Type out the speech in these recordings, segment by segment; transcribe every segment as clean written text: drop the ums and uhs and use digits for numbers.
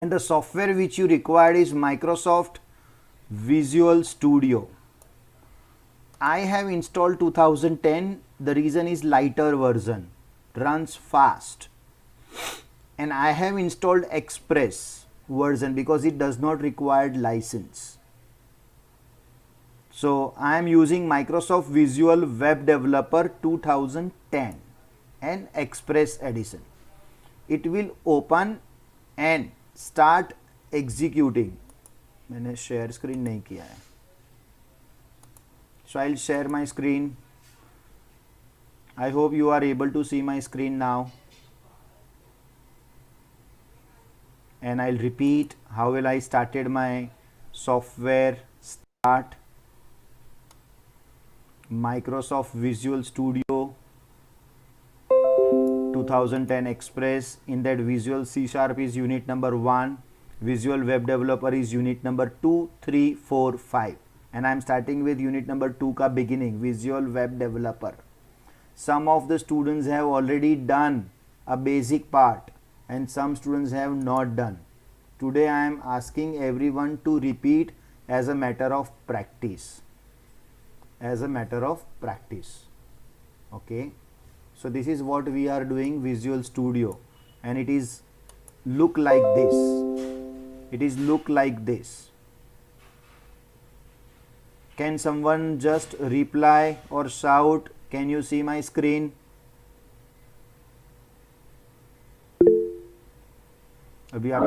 and the software which you required is Microsoft Visual Studio. I have installed 2010. The reason is lighter version, runs fast, and I have installed Express version because it does not require license. So I am using Microsoft Visual Web Developer 2010 and Express Edition. It will open and start executing. मैंने share screen नहीं किया है. So I'll share my screen. I hope you are able to see my screen now. And I'll repeat how will I started my software. Start Microsoft Visual Studio 2010 Express. In that, Visual C# is unit number 1, Visual Web Developer is unit number 2, 3, 4, 5, and I am starting with unit number 2 ka beginning, Visual Web Developer. Some of the students have already done a basic part and some students have not done. Today I am asking everyone to repeat as a matter of practice. Okay, so this is what we are doing, Visual Studio, and it is look like this. Can someone just reply or shout, can you see my screen? अभी आप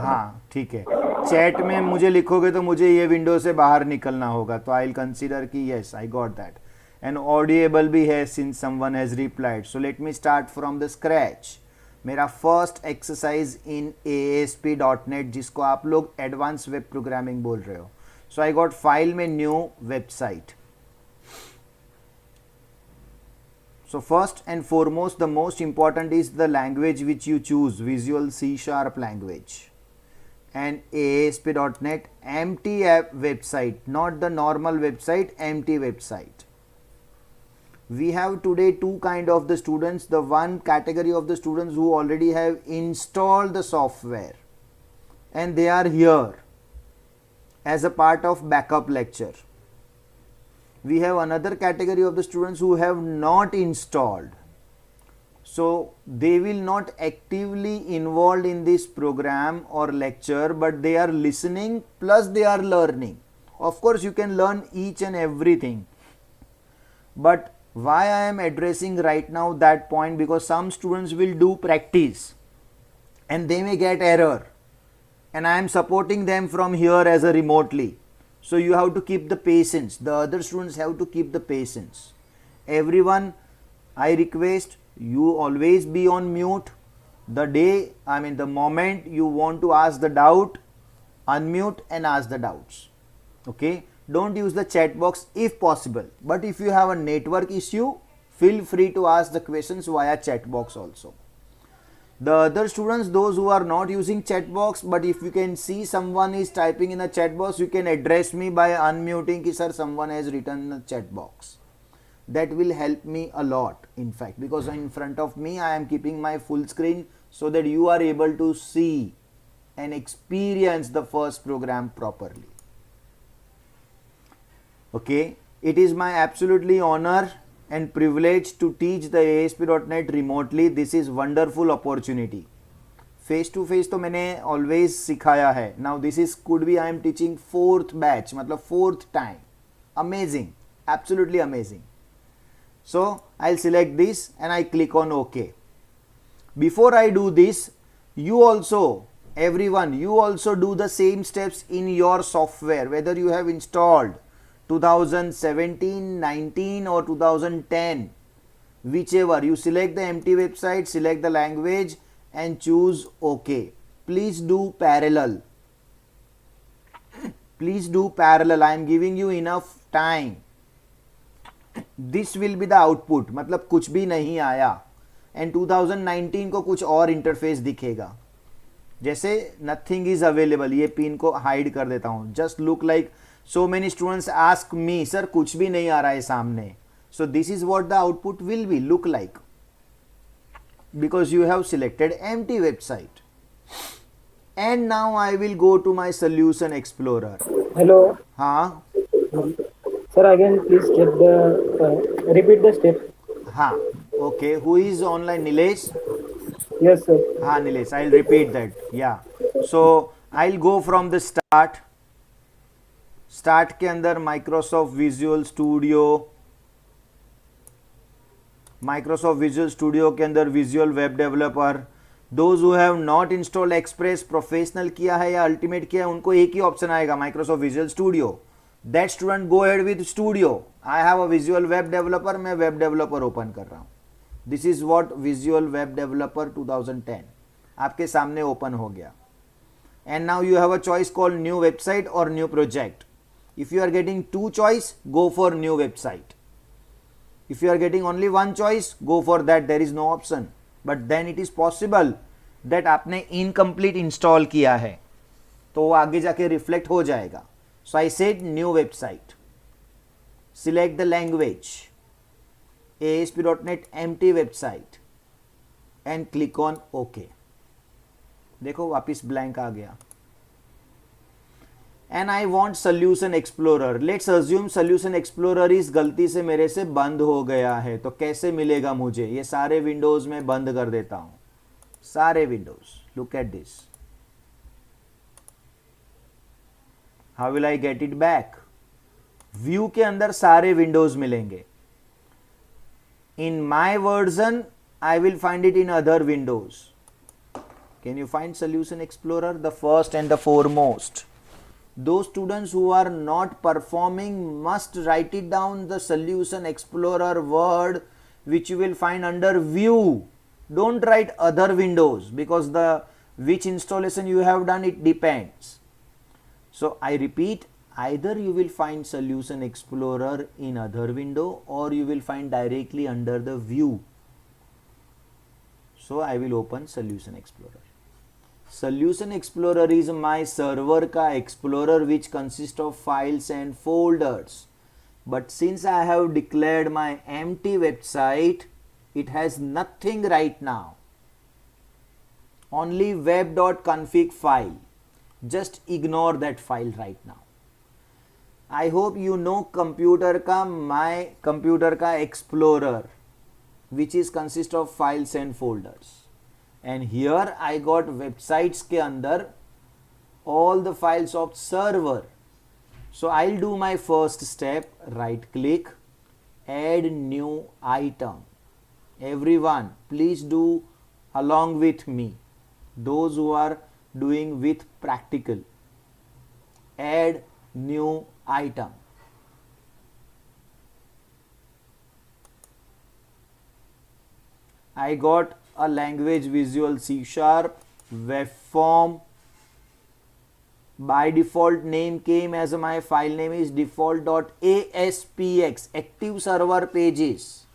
हाँ ठीक है, chat में मुझे लिखोगे तो मुझे ये विंडो से बाहर निकलना होगा, तो आई विल कंसीडर कि yes I got that. And audible भी है since someone has replied. So let me start from the scratch. मेरा फर्स्ट एक्सरसाइज इन ASP.NET, जिसको आप लोग एडवांस वेब प्रोग्रामिंग बोल रहे हो. सो आई गॉट फाइल में new website. So first and foremost, the most important is the language which you choose, Visual C# language, and ASP.NET empty app website, not the normal website, empty website. We have today two kind of the students. The one category of the students who already have installed the software and they are here as a part of backup lecture. We have another category of the students who have not installed, so they will not actively involved in this program or lecture, but they are listening plus they are learning. Of course you can learn each and everything, but why I am addressing right now that point, because some students will do practice and they may get error, and I am supporting them from here as a remotely. So you have to keep the patience. The other students have to keep the patience. Everyone, I request you always be on mute. The moment you want to ask the doubt, unmute and ask the doubts. Okay. Don't use the chat box if possible. But if you have a network issue, feel free to ask the questions via chat box also. The other students, those who are not using chat box, but if you can see someone is typing in the chat box, you can address me by unmuting ki sir someone has written in the chat box. That will help me a lot, in fact, because in front of me I am keeping my full screen so that you are able to see and experience the first program properly. Okay, it is my absolutely honor and privilege to teach the ASP.NET remotely. This is wonderful opportunity. Face to face तो मैंने always सिखाया है. Now this is could be I am teaching 4th batch, मतलब 4th time. Amazing, absolutely amazing. So I'll select this and I click on OK. Before I do this, you also, everyone, you also do the same steps in your software, whether you have installed 2017, 19 or 2010, whichever. You select the empty website, select the language and choose OK. Please do parallel. Please do parallel. I am giving you enough time. This will be the output. मतलब कुछ भी नहीं आया and 2019 को कुछ और interface दिखेगा. जैसे nothing is available. ये पिन को हाइड कर देता हूँ. Just look like so many students ask me, sir कुछ भी नहीं आ रहा है सामने. So this is what the output will be look like, because you have selected empty website. and now I will go to my solution explorer. Hello. हाँ Sir, again, please repeat the step. हाँ okay, who is online? Nilesh? Yes, sir. हाँ Nilesh, I'll repeat that. Yeah, so I'll go from the start. Start के अंदर Microsoft visual studio के अंदर visual web developer, those who have not install express professional किया है या ultimate किया है उनको एक ही ऑप्शन आएगा, Microsoft visual studio. That student go head with studio. I have a visual web developer, मैं वेब डेवलपर ओपन कर रहा हूँ. This is what visual web developer 2010 आपके सामने ओपन हो गया. And now you have a choice called new website और new project. If you are getting two choice, go for new website. If you are getting only one choice, go for that. There is no option. But then it is possible that आपने incomplete install किया है, तो वो आगे जाके reflect हो जाएगा. So I said new website. Select the language, ASP.NET empty website, and click on OK. देखो वापिस blank आ गया. And I want solution explorer. Let's assume solution explorer is गलती से मेरे से बंद हो गया है, तो कैसे मिलेगा मुझे? ये सारे विंडोज में बंद कर देता हूं, सारे windows. Look at this. How will I get it back? View के अंदर सारे विंडोज मिलेंगे. In my version I will find it in other windows. Can you find solution explorer? The first and the foremost. Those students who are not performing must write it down, the solution explorer word which you will find under view. Don't write other windows, because the which installation you have done, it depends. So I repeat, either you will find solution explorer in other window or you will find directly under the view. So I will open solution explorer. Solution explorer is my server का explorer which consists of files and folders. But since I have declared my empty website, it has nothing right now. Only web.config file. Just ignore that file right now. I hope you know computer का my computer का explorer which is consist of files and folders. And here I got websites के अंदर all the files of server. So I'll do my first step, right click, add new item. Everyone please do along with me, those who are doing with practical. Add new item. I got a language Visual C#, web form. By default name came as my file name is default.aspx, active server pages,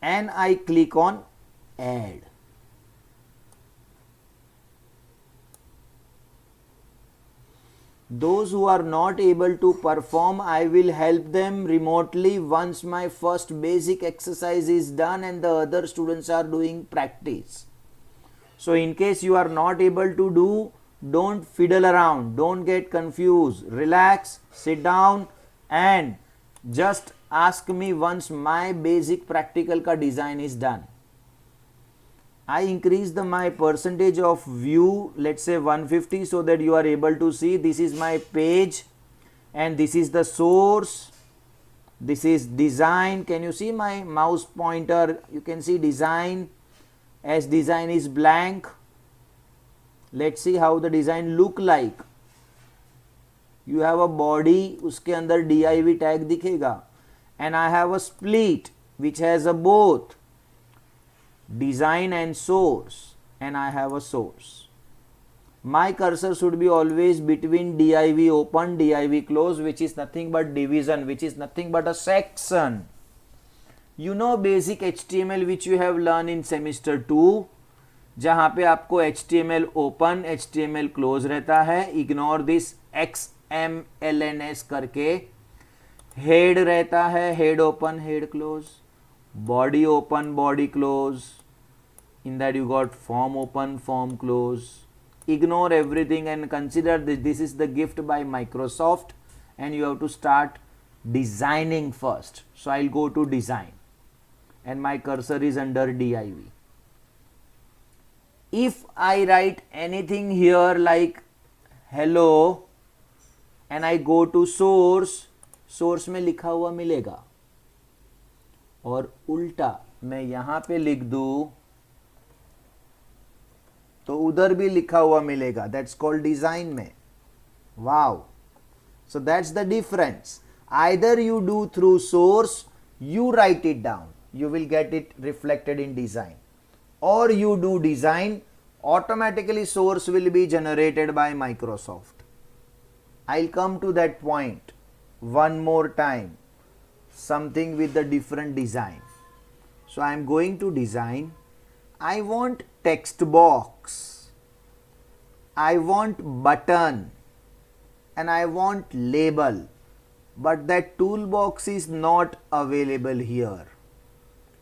and I click on add. Those who are not able to perform, I will help them remotely once my first basic exercise is done and the other students are doing practice. So in case you are not able to do, don't fiddle around, don't get confused, relax, sit down and just ask me once my basic practical ka design is done. I increase my percentage of view, let's say 150, so that you are able to see this is my page and this is the source, this is design. Can you see my mouse pointer? You can see design, as design is blank. Let's see how the design look like. You have a body, उसके अंदर div tag दिखेगा, and I have a split which has a both design and source, and I have a source. My cursor should be always between div open, div close, which is nothing but division, which is nothing but a section. You know basic HTML which you have learned in semester 2, जहाँ पे आपको HTML open, HTML close रहता है. Ignore this XMLNS करके. Head रहता है, head open, head close. Body open, body close. In that you got form open, form close. Ignore everything and consider that this is the gift by Microsoft and you have to start designing first. So I'll go to design and my cursor is under div. If I write anything here like hello and I go to source, source में लिखा हुआ मिलेगा, और उल्टा मैं यहाँ पे लिख दूँ तो उधर भी लिखा हुआ मिलेगा. दैट्स कॉल्ड डिजाइन में. Wow. So that's the difference. Either you do through source, you write it down, you will get it reflected in design, or you do design, automatically source will be generated by Microsoft. I'll come to that point one more time, something with the different design. So I am going to design. I want text box, I want button, and I want label, but that toolbox is not available here.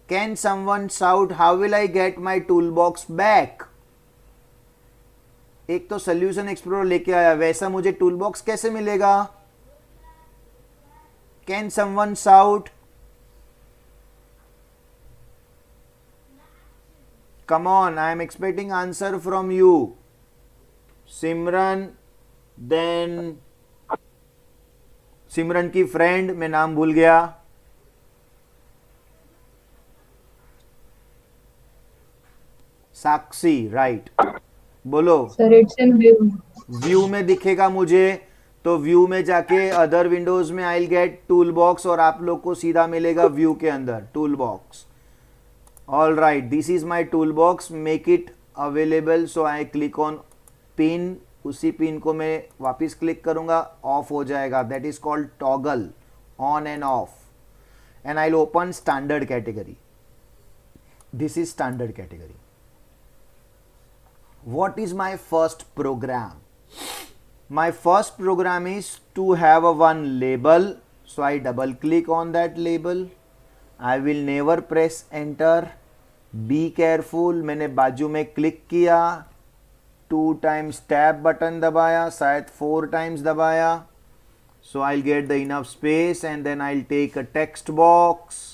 Can someone shout, how will I get my toolbox back? एक तो solution explorer लेके आया, वैसा मुझे toolbox कैसे मिलेगा? Can someone shout? Come on, I am expecting answer from you. Simran, then Simran की friend, मैं नाम भूल गया. साक्षी, राइट. बोलो sir. It's in view. View में दिखेगा मुझे, तो व्यू में जाके अदर विंडोज में आई गेट टूल बॉक्स और आप लोग को सीधा मिलेगा व्यू के अंदर tool box. All right, this is my tool box, make it available. So I click on pin, उसी पिन को मैं वापस क्लिक करूंगा, ऑफ हो जाएगा. That is called toggle, on end of. And I open standard category. This is standard category. What is my first program? My first program is to have a one label. So I double click on that label. I will never press enter. Be careful. मैंने बाजू में click किया, 2 times tab button दबाया, शायद 4 times दबाया. So I'll get the enough space and then I'll take a text box.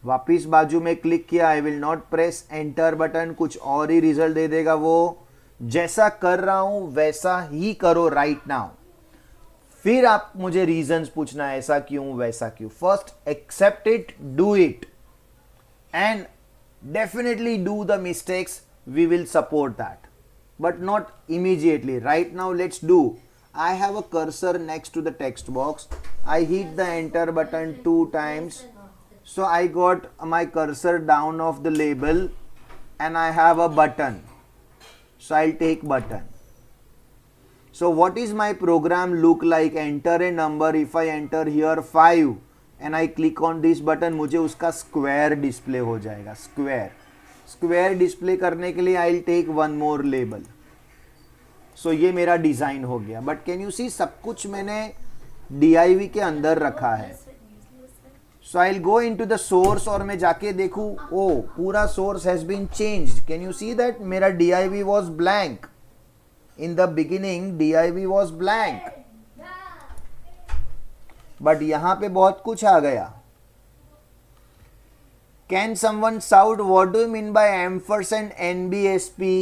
वापिस बाजू में क्लिक किया, I will not press enter button, कुछ और ही रिजल्ट दे देगा वो. जैसा कर रहा हूं वैसा ही करो राइट नाउ. फिर आप मुझे रीजंस पूछना, ऐसा क्यों वैसा क्यों. First accept it, do it, and definitely do the mistakes. We will support that, but not immediately. Right now let's do. I have a cursor next to the text box. I hit the enter button 2 times. So I got my cursor down of the label and I have a button. So I'll take button. So what is my program look like? Enter a number. If I enter here 5 and I click on this button, मुझे उसका square display हो जाएगा. Square display करने के लिए I'll take one more label. So ये मेरा design हो गया. But can you see, सब कुछ मैंने div के अंदर रखा है. So I'll go into the source और मैं जाके देखूं, ओ पूरा source has been changed. Can you see that? मेरा div was blank. In the beginning div was blank. But यहाँ पे बहुत कुछ आ गया. Can someone shout, what do you mean by ampersand NBSP?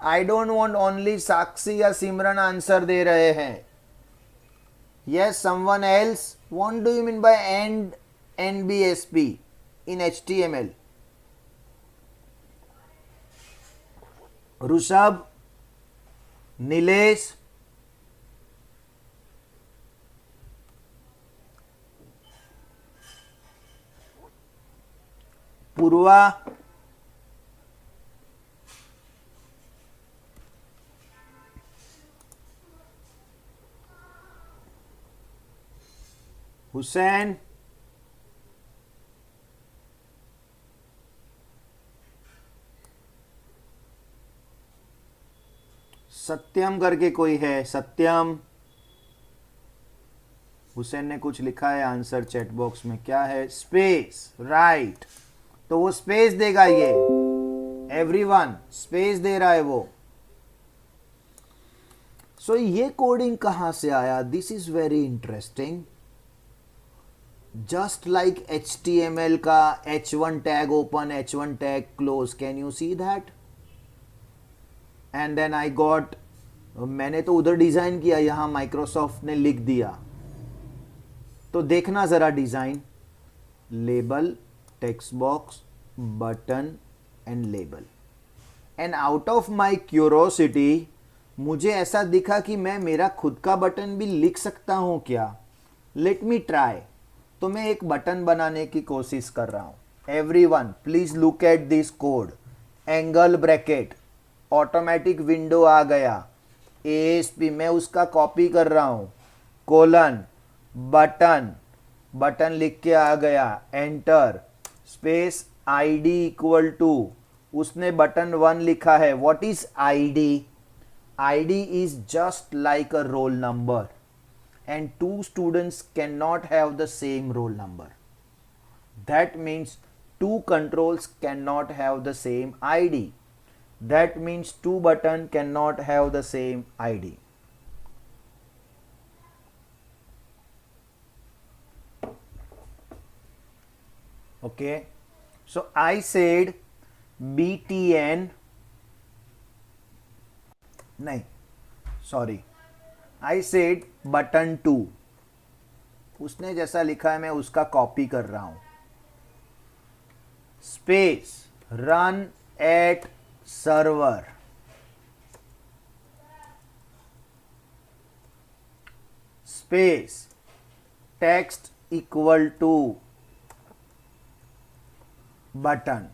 I don't want only साक्षी या सिमरन answer दे रहे हैं. Yes, someone else. What do you mean by NBSP in HTML? Rushabh, Nilesh, Purva, Hussain, सत्यम करके कोई है, सत्यम. हुसैन ने कुछ लिखा है आंसर चैट बॉक्स में, क्या है? Space, right. तो वो स्पेस देगा, ये एवरीवन स्पेस दे रहा है वो। सो ये कोडिंग कहां से आया? This is very interesting. Just like HTML का H1 tag open, H1 tag close, can you see that? And then I got, मैंने तो उधर डिजाइन किया, यहां माइक्रोसॉफ्ट ने लिख दिया। तो देखना जरा design, label, text box, button and label. And out of my curiosity मुझे ऐसा दिखा कि मैं मेरा खुद का बटन भी लिख सकता हूं क्या। Late me try. तो मैं एक बटन बनाने की कोशिश कर रहा हूं। Everyone please look at this code. Angle bracket, automatic window आ गया, ASP मैं उसका कॉपी कर रहा हूं, कोलन, बटन, बटन लिख के आ गया, enter, space, ID equal to, उसने बटन 1 लिखा है। What is ID? ID is just like a roll number, and two students cannot have the same roll number. That means two controls cannot have the same ID. That means two button cannot have the same ID. Okay, so I said BTN, नहीं sorry, I said button 2। उसने जैसा लिखा है मैं उसका copy कर रहा हूं। Space, run at server, space, text equal to button,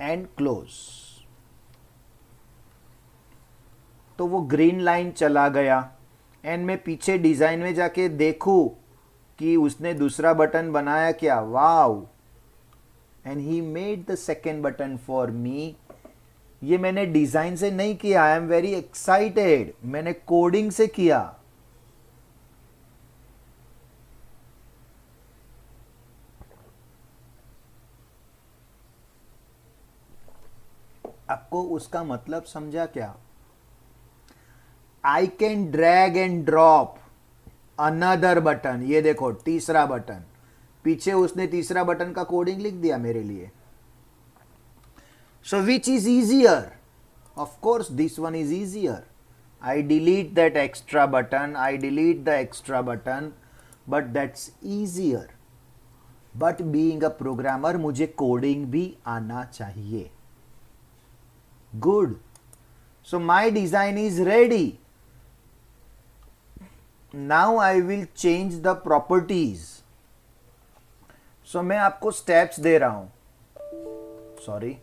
and close. तो वो ग्रीन लाइन चला गया। एंड मैं पीछे डिजाइन में जाके देखूं कि उसने दूसरा बटन बनाया क्या। Wow, and he made the second button for me. ये मैंने डिजाइन से नहीं किया, आई एम वेरी एक्साइटेड, मैंने कोडिंग से किया। आपको उसका मतलब समझा क्या? I can drag and drop another button. ये देखो तीसरा बटन, पीछे उसने तीसरा बटन का कोडिंग लिख दिया मेरे लिए। So which is easier? Of course this one is easier. I delete that extra button, I delete the extra button, but that's easier. But being a programmer मुझे कोडिंग भी आना चाहिए। Good. So my design is ready. Now I will change the properties. So मैं आपको steps दे रहा हूं। Sorry.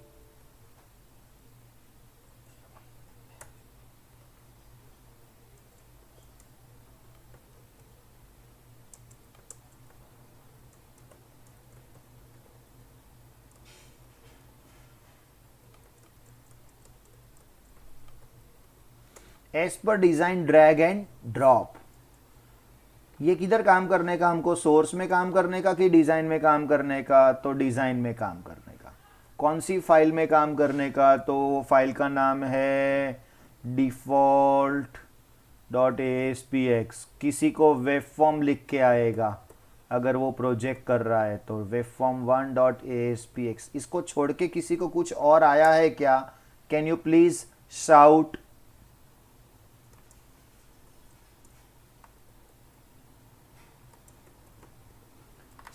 As per design drag and drop. ये किधर काम करने का हमको? सोर्स में काम करने का कि डिजाइन में काम करने का? तो डिजाइन में काम करने का। कौन सी फाइल में काम करने का? तो फाइल का नाम है default.aspx। किसी को वेब फॉर्म लिख के आएगा अगर वो प्रोजेक्ट कर रहा है तो webform1.aspx। इसको छोड़ के किसी को कुछ और आया है क्या? Can you please shout?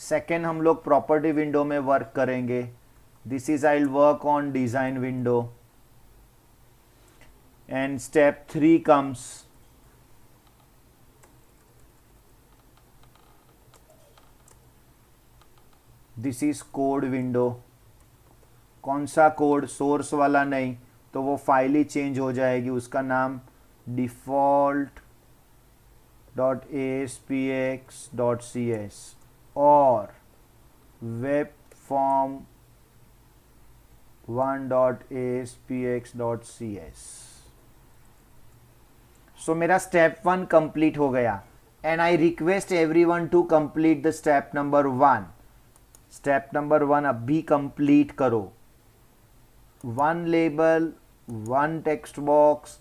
Second हम लोग प्रॉपर्टी विंडो में वर्क करेंगे। This is I will work on design window. And step 3 comes this is code window. कौन सा कोड? सोर्स वाला नहीं, तो वो फाइल ही चेंज हो जाएगी। उसका नाम default.aspx.cs और webform1.aspx.cs। सो मेरा स्टेप 1 कंप्लीट हो गया। and I request everyone to complete the step number 1. Step number 1 अभी complete करो. 1 label, 1 text box,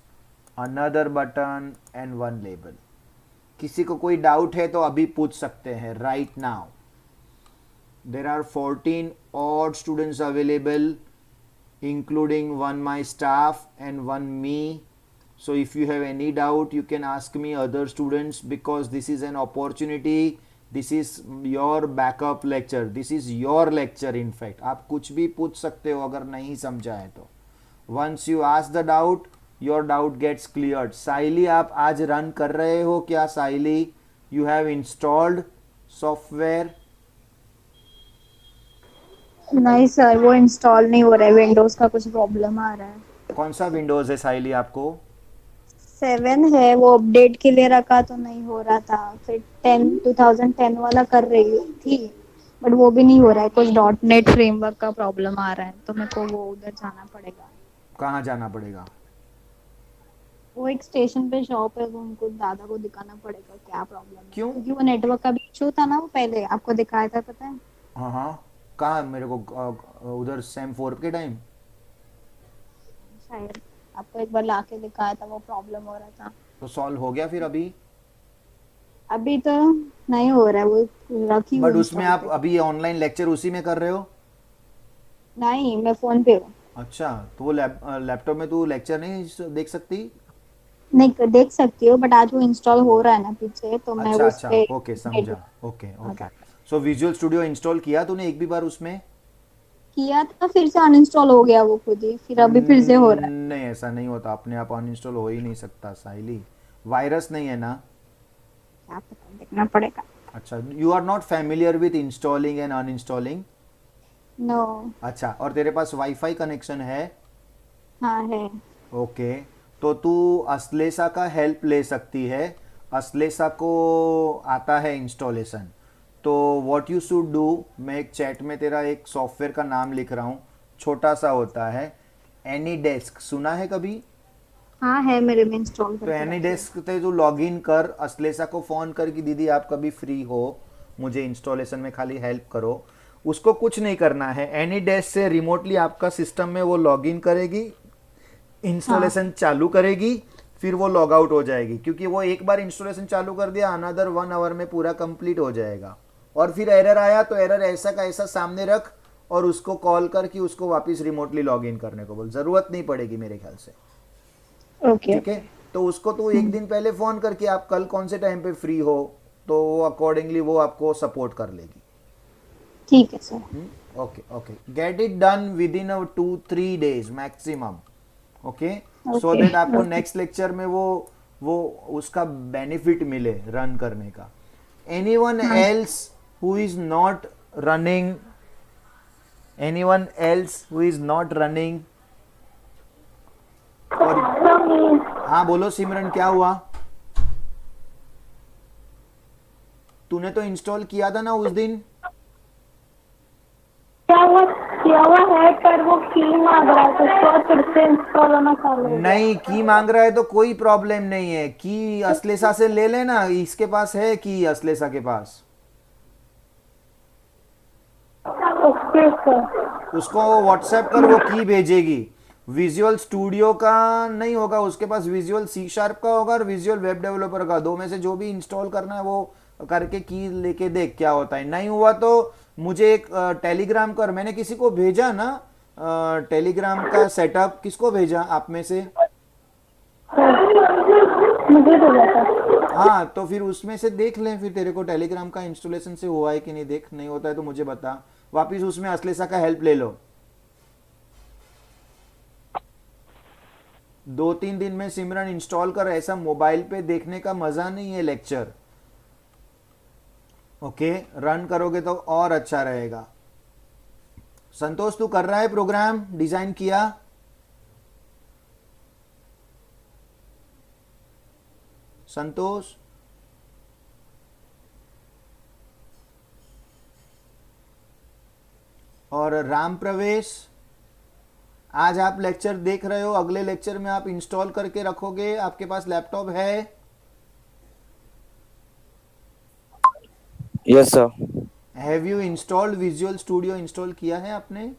another button and 1 label. किसी को कोई डाउट है तो अभी पूछ सकते हैं right now. There are 14 odd students available, including 1 my staff and 1 me. So if you have any doubt, you can ask me other students, because this is an opportunity. This is your backup lecture. This is your lecture in fact. आप कुछ भी पूछ सकते हो अगर नहीं समझा है तो. Once you ask the doubt, your doubt gets cleared. साइली आप आज रन कर रहे हो क्या साइली? You have installed software? नहीं सर, वो इंस्टॉल नहीं हो रहा है, विंडोज का कुछ प्रॉब्लम आ रहा है। कौन सा विंडोज है साइली आपको? 7 है, वो अपडेट के लिए रखा तो नहीं हो रहा था, फिर 2010 वाला कर रही थी बट वो भी नहीं हो रहा है, कुछ .NET फ्रेमवर्क का प्रॉब्लम आ रहा है, तो मेरे को वो उधर जाना पड़ेगा। कहाँ जाना पड़ेगा? वो एक स्टेशन पे शॉप है, वो उनको दादा को दिखाना पड़ेगा क्या प्रॉब्लम है। क्यों? क्योंकि वो नेटवर्क का भी इशू था ना, वो पहले आपको दिखाया था, पता है? हाँ हाँ, कहाँ मेरे को? उधर सेम 4 के टाइम शायद आपको एक बार लाके दिखाया था, वो प्रॉब्लम हो रहा था। तो सॉल्व हो गया फिर? अभी तो नहीं हो रहा है, वो रखी हुई बट है उसमें install आप पे। अभी ऑनलाइन लेक्चर उसी में कर रहे हो? नहीं, मैं फोन पे हूँ। अच्छा, तो वो लैपटॉप में तू लेक्चर नहीं देख सकती? नहीं देख सकती हो, बट आज वो इंस्टॉल हो रहा है ना पीछे, तो मैं अच्छा उस अच्छा, पे ओके समझा। Okay okay, so visual studio install किया तूने एक भी बार उसमें? किया था, फिर से अनइंस्टॉल हो गया वो खुद ही, फिर अभी फिर से हो रहा है। नहीं, ऐसा नहीं होता, अपने आप अनइंस्टॉल हो ही नहीं सकता साइली। वायरस नहीं है ना? क्या पता, देखना पड़ेगा। अच्छा, you are not familiar with installing and uninstalling? No. अच्छा, और तेरे पास वाईफाई कनेक्शन है? हाँ है। ओके, तो तू असलेसा का हेल्प ले सकती है। असलेसा को आता है इंस्टॉलेशन। तो व्हाट यू शुड डू, मैं एक चैट में तेरा एक सॉफ्टवेयर का नाम लिख रहा हूँ, छोटा सा होता है, एनी डेस्क, सुना है कभी? हाँ है, मेरे में इंस्टॉल तो करके एनी रखी है। डेस्क पे तू लॉग इन कर, असलेसा को फ़ोन कर कि दीदी आप कभी फ्री हो, मुझे इंस्टॉलेशन में खाली हेल्प करो। उसको कुछ नहीं करना है, एनी डेस्क से रिमोटली आपका सिस्टम में वो लॉग इन करेगी, इंस्टॉलेशन चालू करेगी, फिर वो लॉग आउट हो जाएगी, क्योंकि वो एक बार इंस्टॉलेशन चालू कर दिया, अनदर 1 आवर में पूरा कंप्लीट हो जाएगा। और फिर एरर आया तो एरर ऐसा का ऐसा सामने रख और उसको कॉल कर कि उसको वापस रिमोटली लॉग इन करने को बोल, ज़रूरत नहीं पड़ेगी मेरे ख्याल से। ओके। ठीक है, तो उसको तो एक दिन पहले फ़ोन करके आप कल कौन से टाइम पे फ्री हो, तो वो अकॉर्डिंगली वो आपको सपोर्ट कर लेगी। ठीक है sir. Okay okay, get it done with in 2-3 days maximum. Okay, so that आपको नेक्स्ट लेक्चर में वो उसका बेनिफिट मिले रन करने का। Anyone else who is not running, anyone else who is not running? और हाँ बोलो सिमरन, क्या हुआ? तूने तो इंस्टॉल किया था ना उस दिन? किया हुआ है, पर वो की मांग रहा है, तो उसको फिर से इंस्टॉल होना चालू हो गया। नहीं, की मांग रहा है तो कोई प्रॉब्लम नहीं है, की असलेसा से ले लेना, इसके पास है की असलेसा के पास। Okay sir. उसको व्हाट्सएप कर, वो की भेजेगी। विजुअल स्टूडियो का नहीं होगा उसके पास, विजुअल C# का होगा और विजुअल वेब डेवलपर का, दो में से जो भी इंस्टॉल करना है वो करके की लेके देख क्या होता है। नहीं हुआ तो मुझे एक टेलीग्राम कर, मैंने किसी को भेजा ना टेलीग्राम का सेटअप, किसको भेजा आप में से? मुझे तो जाता। हाँ, तो फिर उसमें से देख लें, फिर तेरे को टेलीग्राम का इंस्टॉलेशन से हुआ है कि नहीं देख, नहीं होता है तो मुझे बता, वापिस उसमें असलेसा का हेल्प ले लो। 2-3 दिन में सिमरन इंस्टॉल कर, ऐसा मोबाइल पे देखने का मजा नहीं है लेक्चर। ओके, रन करोगे तो और अच्छा रहेगा। संतोष तू कर रहा है प्रोग्राम, डिजाइन किया? संतोष, और राम प्रवेश, आज आप लेक्चर देख रहे हो, अगले लेक्चर में आप इंस्टॉल करके रखोगे, आपके पास लैपटॉप है? Yes sir. Have you installed visual studio? Install किया है आपने?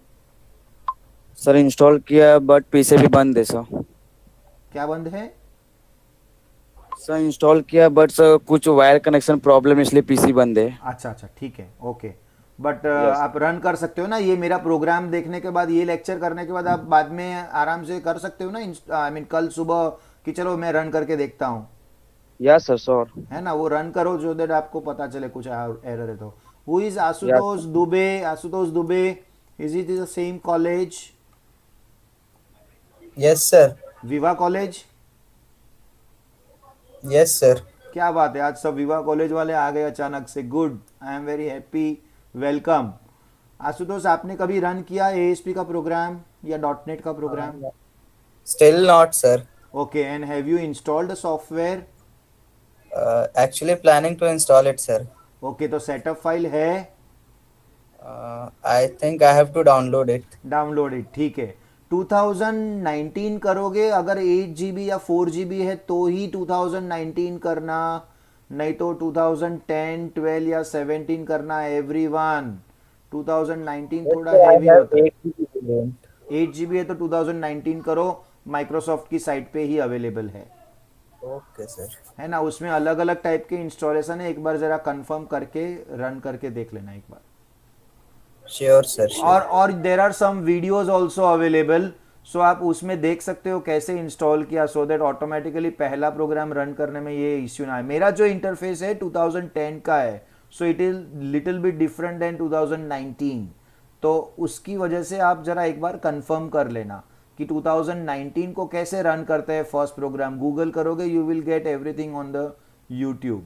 सर इंस्टॉल किया बट पीसी भी बंद है सर। क्या बंद है? सर इंस्टॉल किया बट सर कुछ वायर कनेक्शन प्रॉब्लम इसलिए पीसी बंद है। अच्छा अच्छा, ठीक है, ओके। But yes. आप रन कर सकते हो ना, ये मेरा प्रोग्राम देखने के बाद, ये लेक्चर करने के बाद आप बाद में आराम से कर सकते हो ना, आई मीन कल सुबह कि चलो मैं रन करके देखता हूँ, यस सर श्योर। है ना? वो रन करो जो दैट आपको पता चले कुछ एरर है तो। Who is yes Ashutosh Dubey? Ashutosh Dubey, is it is the same college? Yes, sir. विवा कॉलेज? Yes, sir. क्या बात है, आज सब विवा कॉलेज वाले आ गए अचानक से। Good, I am very happy. Welcome. Ashutosh, आपने कभी रन किया एएसपी का प्रोग्राम या डॉट नेट का program? Still not, sir. Okay, and have you installed software? Actually planning to install it, sir. Okay, तो सेटअप फाइल है? I think I have to download it. Download it, ठीक है। 2019 करोगे अगर 8 GB या 4 GB है तो ही 2019 करना, नहीं तो 2010, 12 या 17 करना। एवरीवन, 2019 थोड़ा Sir, I हेवी have होता है। 8 GB variant. 8 GB है तो 2019 करो, माइक्रोसॉफ्ट की साइट पे ही अवेलेबल है Okay, sir. है ना? उसमें अलग अलग टाइप के इंस्टॉलेशन है, एक बार जरा कंफर्म करके रन करके देख लेना एक बार। Sure, sir. Sure. और there are some videos also available, so आप उसमें देख सकते हो कैसे इंस्टॉल किया, सो दैट ऑटोमेटिकली पहला प्रोग्राम रन करने में ये इश्यू ना आए। मेरा जो इंटरफेस है 2010 का है, so it is little bit different than 2019, तो उसकी वजह से आप जरा एक बार कंफर्म कर लेना कि 2019 को कैसे रन करते हैं फर्स्ट प्रोग्राम। गूगल करोगे, you will get everything on the YouTube.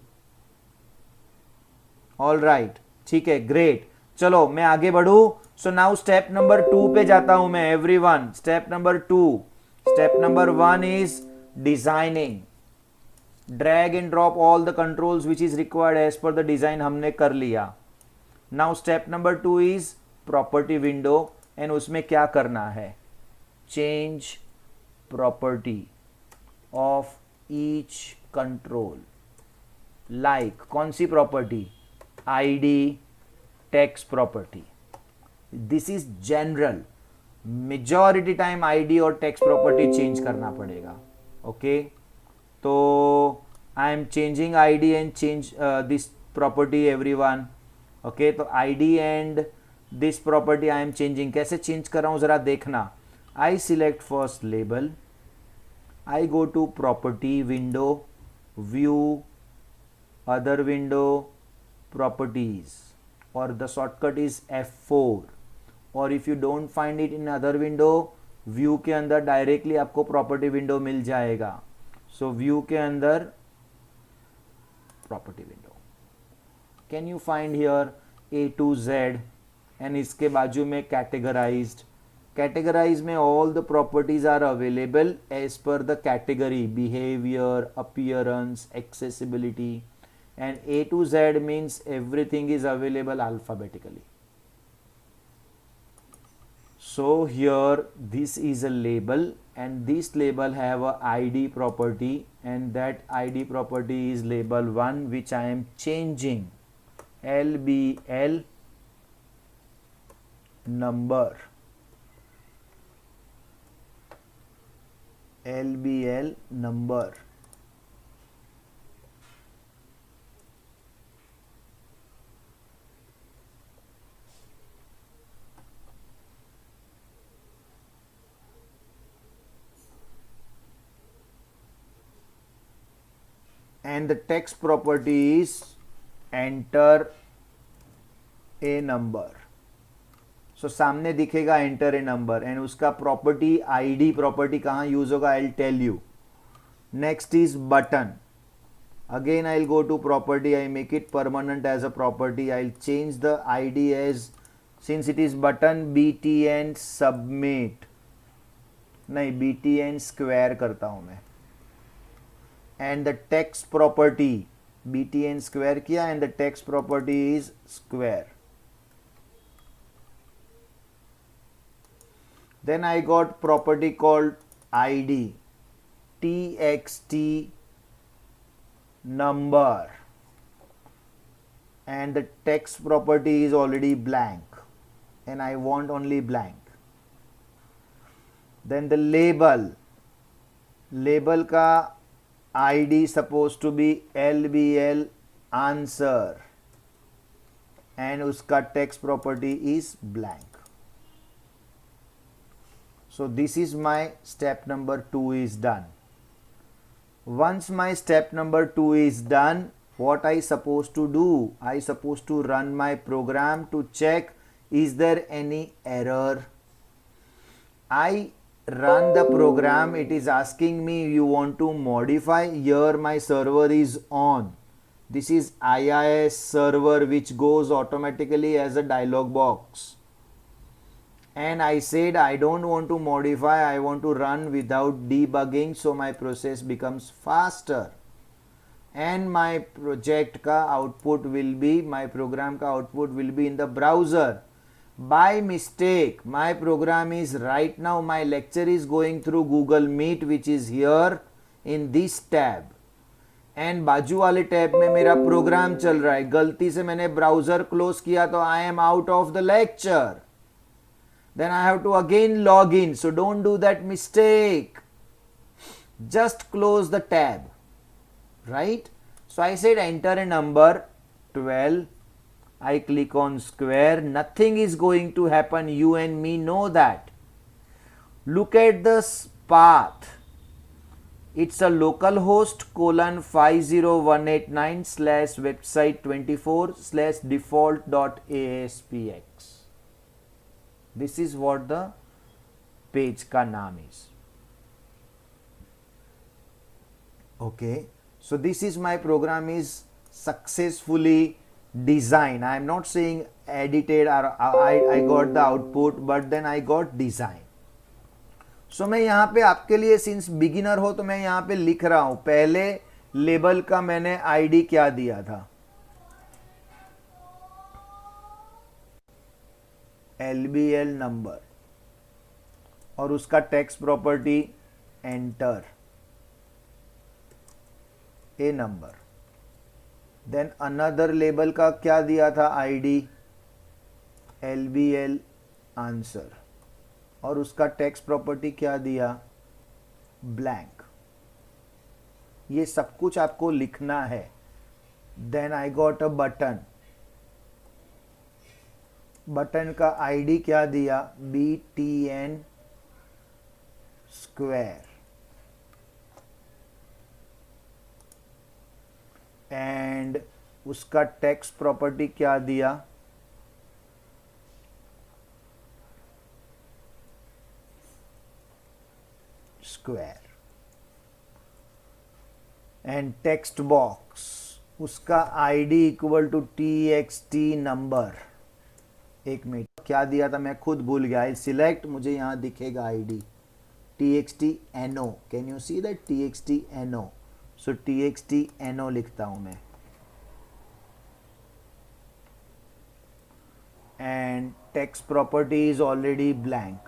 All right, ठीक है, ग्रेट। चलो मैं आगे बढ़ू। सो नाउ स्टेप नंबर 2 पे जाता हूं मैं। Everyone, step number 2। Step number 1 is designing. Drag and drop all the controls which is required as per the design, हमने कर लिया। Now step number 2 is property window, and उसमें क्या करना है? Change property of each control. Like कौन सी property? ID, text property. This is general, majority time ID और टेक्स्ट प्रॉपर्टी चेंज करना पड़ेगा। ओके, तो I am changing ID and change this property everyone. Okay, तो ID and this property I am changing. कैसे change कर रहा हूं जरा देखना। I select first label, I go to property window, view, other window, properties, or the shortcut is F4, और if you don't find it in other window, view के अंदर directly आपको प्रॉपर्टी विंडो मिल जाएगा। सो व्यू के अंदर property window, can you find here A to Z, and इसके बाजू में कैटेगराइज्ड। कैटेगराइज में all the properties are available as per the category, behaviour, appearance, accessibility, and A to Z means everything is available alphabetically. So here this is a label, and this label have a ID property, and that ID property is label 1, which I am changing LBL number. LBL number. And the text property is enter a number. So सामने दिखेगा enter a number, and उसका property ID property कहाँ use होगा, I'll tell you. Next is button. Again I'll go to property, I make it permanent as a property. I'll change the ID as, since it is button, btn submit, नहीं btn square करता हूँ मैं। and the text property btn square किया, and the text property is square. Then I got property called id, txt number. and the text property is already blank and I want only blank. Then the label का ID supposed to be LBL answer and उसका text property is blank. So this is my step number 2 is done. Once my step number 2 is done, what I supposed to do? I supposed to run my program to check is there any error. I run the program, it is asking me you want to modify. Here my server is on. This is IIS server which goes automatically as a dialog box. And I said I don't want to modify, I want to run without debugging, so my process becomes faster. And my project ka output will be, my program ka output will be in the browser. By mistake, my program is right now, my lecture is going through Google Meet which is here in this tab. And बाजू वाले tab में मेरा programme चल रहा है. गलती से मैंने ब्राउजर क्लोज किया तो I am out of the lecture. Then I have to again log in. So don't do that mistake. Just close the tab. Right? So I said enter a number 12. I click on square. Nothing is going to happen. You and me know that. Look at this path. It's a localhost :50189 / website 24 / default.aspx. This is what the page ka naam is. Okay. So this is my program is successfully designed. I am not saying edited or I got the output, but then I got design. So मैं यहाँ पे आपके लिए since beginner हो तो मैं यहाँ पे लिख रहा हूँ. पहले लेबल का मैंने आईडी क्या दिया था? LBL नंबर और उसका text property enter a number. Then another label का क्या दिया था? आईडी LBL आंसर और उसका टेक्स्ट प्रॉपर्टी क्या दिया? ब्लैंक. ये सब कुछ आपको लिखना है. Then I got a button. Button का आईडी क्या दिया? BTN स्क्वायर एंड उसका टेक्स्ट प्रॉपर्टी क्या दिया? स्क्वायर. एंड टेक्स्ट बॉक्स उसका ID equal to TXT number. एक मिनट, क्या दिया था मैं खुद भूल गया. आई सिलेक्ट, मुझे यहां दिखेगा ID TXT NO. Can you see that? TXT NO. So TXT NO लिखता हूं मैं. And text property is already blank.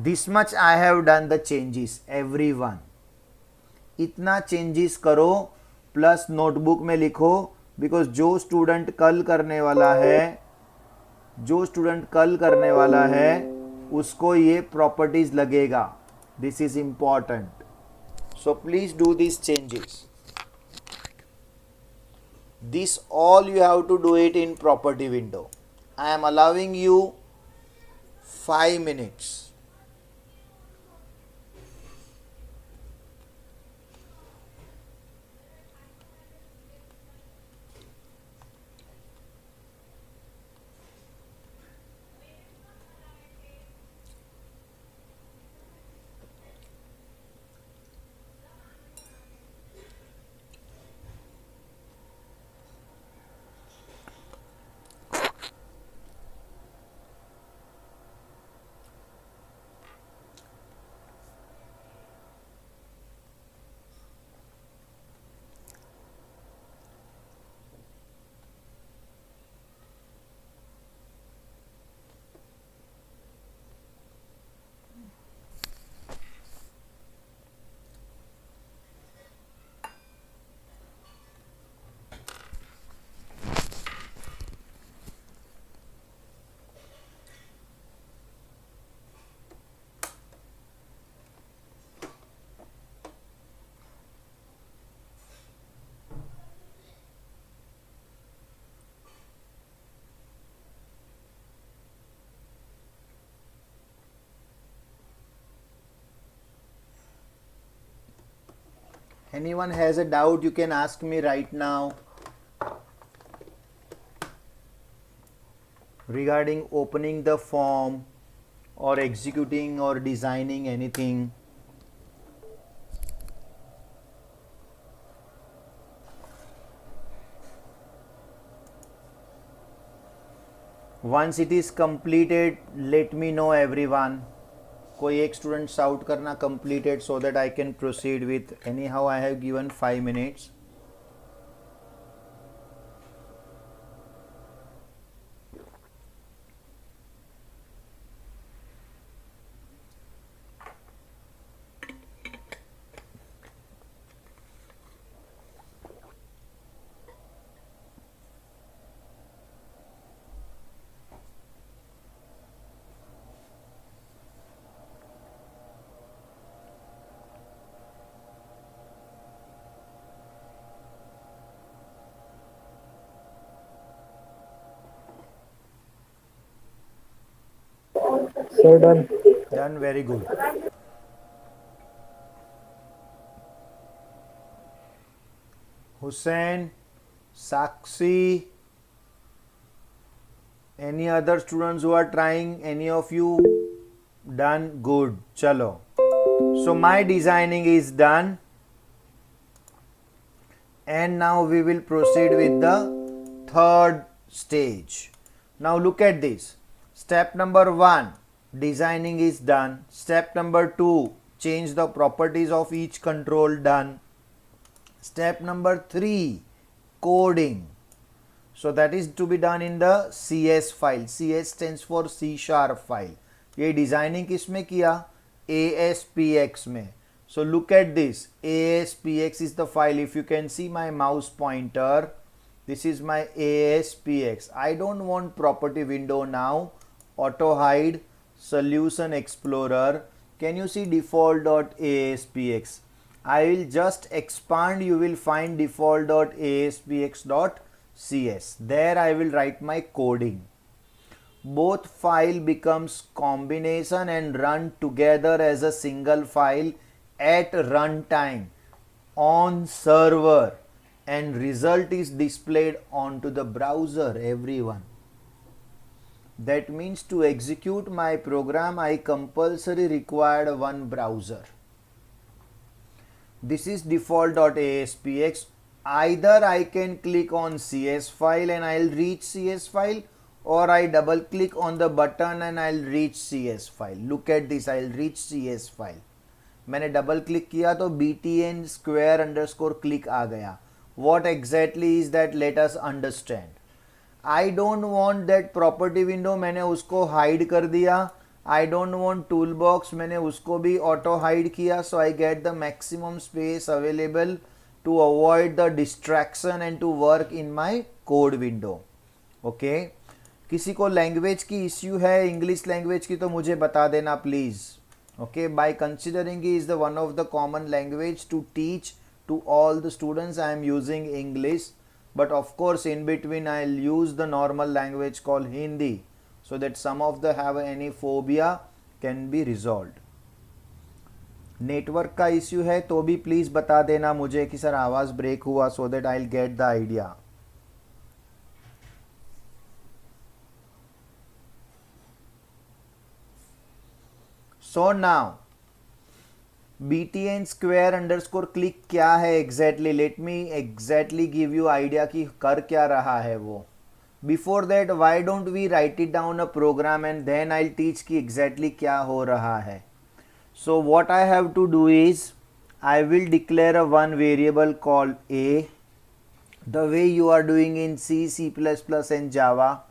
This much I have done the changes, everyone. इतना चेंजेस करो प्लस नोटबुक में लिखो, बिकॉज जो स्टूडेंट कल करने वाला है उसको ये प्रॉपर्टीज लगेगा. This is important. So please do this changes. This all you have to do it in property window. I am allowing you 5 minutes. Anyone has a doubt, you can ask me right now regarding opening the form or executing or designing anything. Once it is completed, let me know everyone. कोई एक student shout करना completed so that I can proceed with. Anyhow, I have given 5 minutes. Sir, done. Done, very good. Hussain, Sakshi, any other students who are trying? Any of you? Done, good. Chalo. So my designing is done, and now we will proceed with the third stage. Now look at this. Step number 1, designing is done. Step number 2, change the properties of each control, done. Step number 3, coding. So that is to be done in the CS file. CS stands for C# file. ये designing किस में किया? ASPX में. So look at this. ASPX is the file. If you can see my mouse pointer, this is my ASPX. I don't want property window now. Auto hide, solution explorer. Can you see default.aspx? I will just expand. You will find default.aspx.cs. There I will write my coding. Both file becomes combination and run together as a single file at runtime on server, and result is displayed onto the browser, everyone. That means to execute my program, I compulsory required one browser. This is default.aspx. Either I can click on CS file and I'll reach CS file, or I double click on the button and I'll reach CS file. Look at this, I'll reach CS file. मैंने double click किया तो btn square underscore click आ गया. What exactly is that? Let us understand. I don't want that property window, मैंने उसको hide कर दिया. I don't want toolbox, मैंने उसको भी auto hide किया. So I get the maximum space available to avoid the distraction and to work in my code window. Okay. किसी को लैंग्वेज की इश्यू है इंग्लिश लैंग्वेज की तो मुझे बता देना please. Okay, by considering is the one of the common language to teach to all the students, I am using English. But of course in between I'll use the normal language called Hindi, so that some of the have any phobia can be resolved. Network का issue है तो भी please बता देना मुझे कि sir आवाज़ break हुआ, so that I'll get the idea. So now btn square underscore click क्या है exactly? Let me exactly give you idea कि कर क्या रहा है वो. Before that, why don't we write it down a program and then I'll teach कि exactly क्या हो रहा है. So what I have to do is I will declare a one variable called a, the way you are doing in C, C++ and Java.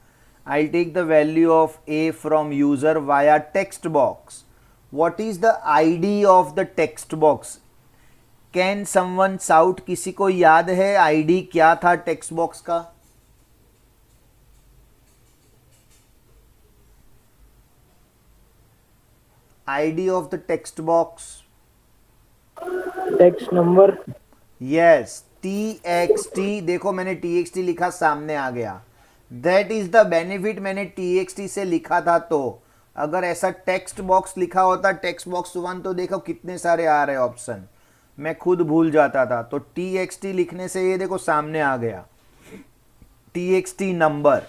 I'll take the value of a from user via text box. What is the ID of the text box? Can someone shout? किसी को याद है ID क्या था text box का? ID of the text box. Text number. Yes, txt. देखो मैंने txt लिखा सामने आ गया. That is the benefit. मैंने txt से लिखा था, तो अगर ऐसा टेक्स्ट बॉक्स लिखा होता टेक्स्ट बॉक्स 1 तो देखो कितने सारे आ रहे ऑप्शन. मैं खुद भूल जाता था, तो txt लिखने से ये देखो सामने आ गया, txt number,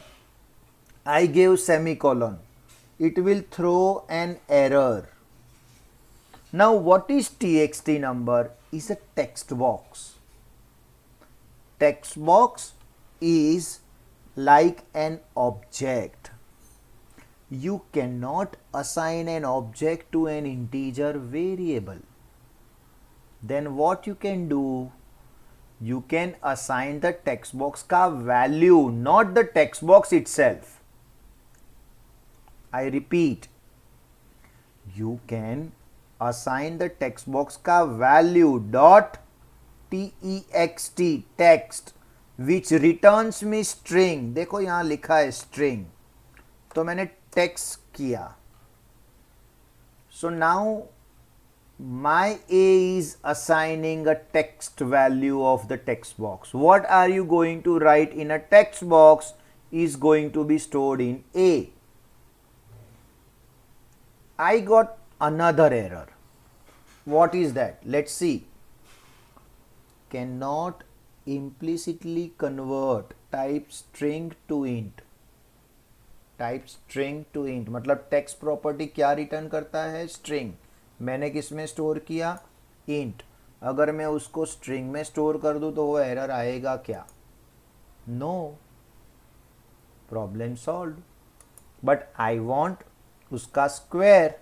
I gave semicolon, it will throw an error. Now what is txt number? Is a text box. Text box is like an object. You cannot assign an object to an integer variable. Then what you can do? You can assign the text box का value, not the text box itself. I repeat, you can assign the text box का value dot text text which returns me string. देखो यहाँ लिखा है string, तो मैंने text किया. So now my A is assigning a text value of the text box. What are you going to write in a text box is going to be stored in A. I got another error. What is that? Let's see. Cannot implicitly convert type string to int. Type string to int मतलब text property क्या return करता है? string. मैंने किस में store किया? int. अगर मैं उसको string में स्टोर कर दूं तो वो एरर आएगा क्या? No. Problem solved. But I want उसका स्क्वायर.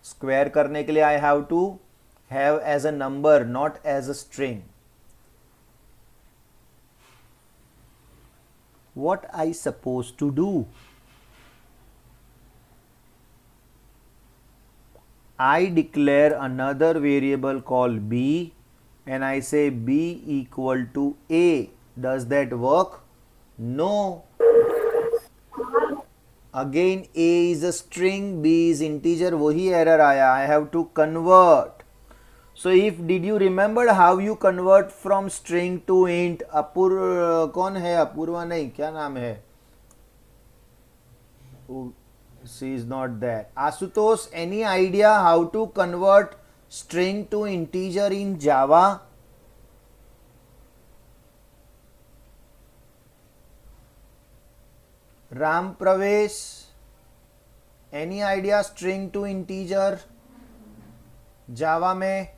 स्क्वायर करने के लिए I have to have as a number, not as a string. What I supposed to do? I declare another variable called b and I say b equal to a. Does that work? No. Again a is a string, b is integer, वही error आया. I have to convert. So if did you remember how you convert from string to int? कौन है? अपूर्वा नहीं, क्या नाम है? She is not there. Asutosh, any idea how to convert string to integer in Java? Ram Pravesh, any idea string to integer Java में?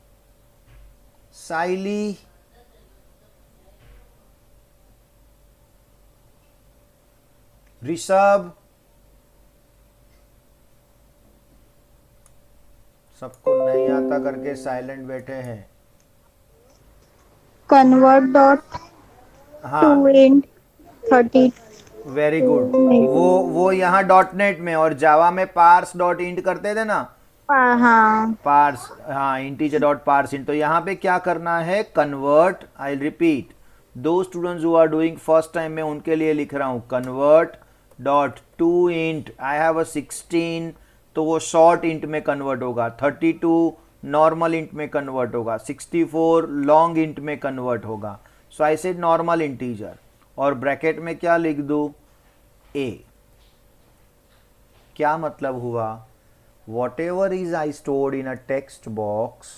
साइली, ऋषभ, सबको नहीं आता करके साइलेंट बैठे हैं. convert dot हाँ, to int 30. Very good. वो यहाँ डॉट नेट में और जावा में पार्स डॉट इंट करते थे ना. हाँ पार्स, हाँ, इंटीजर डॉट पार्स इंट. तो यहाँ पे क्या करना है? कन्वर्ट. आई रिपीट, दो students who are doing first time में उनके लिए लिख रहा हूँ. Convert dot to int. I have a 16, तो वो शॉर्ट इंट में कन्वर्ट होगा. 32 नॉर्मल इंट में कन्वर्ट होगा. 64 लॉन्ग इंट में कन्वर्ट होगा. सो आई सेड नॉर्मल इंटीजर और ब्रैकेट में क्या लिख दूँ? ए. क्या मतलब हुआ? Whatever is I stored in a text box,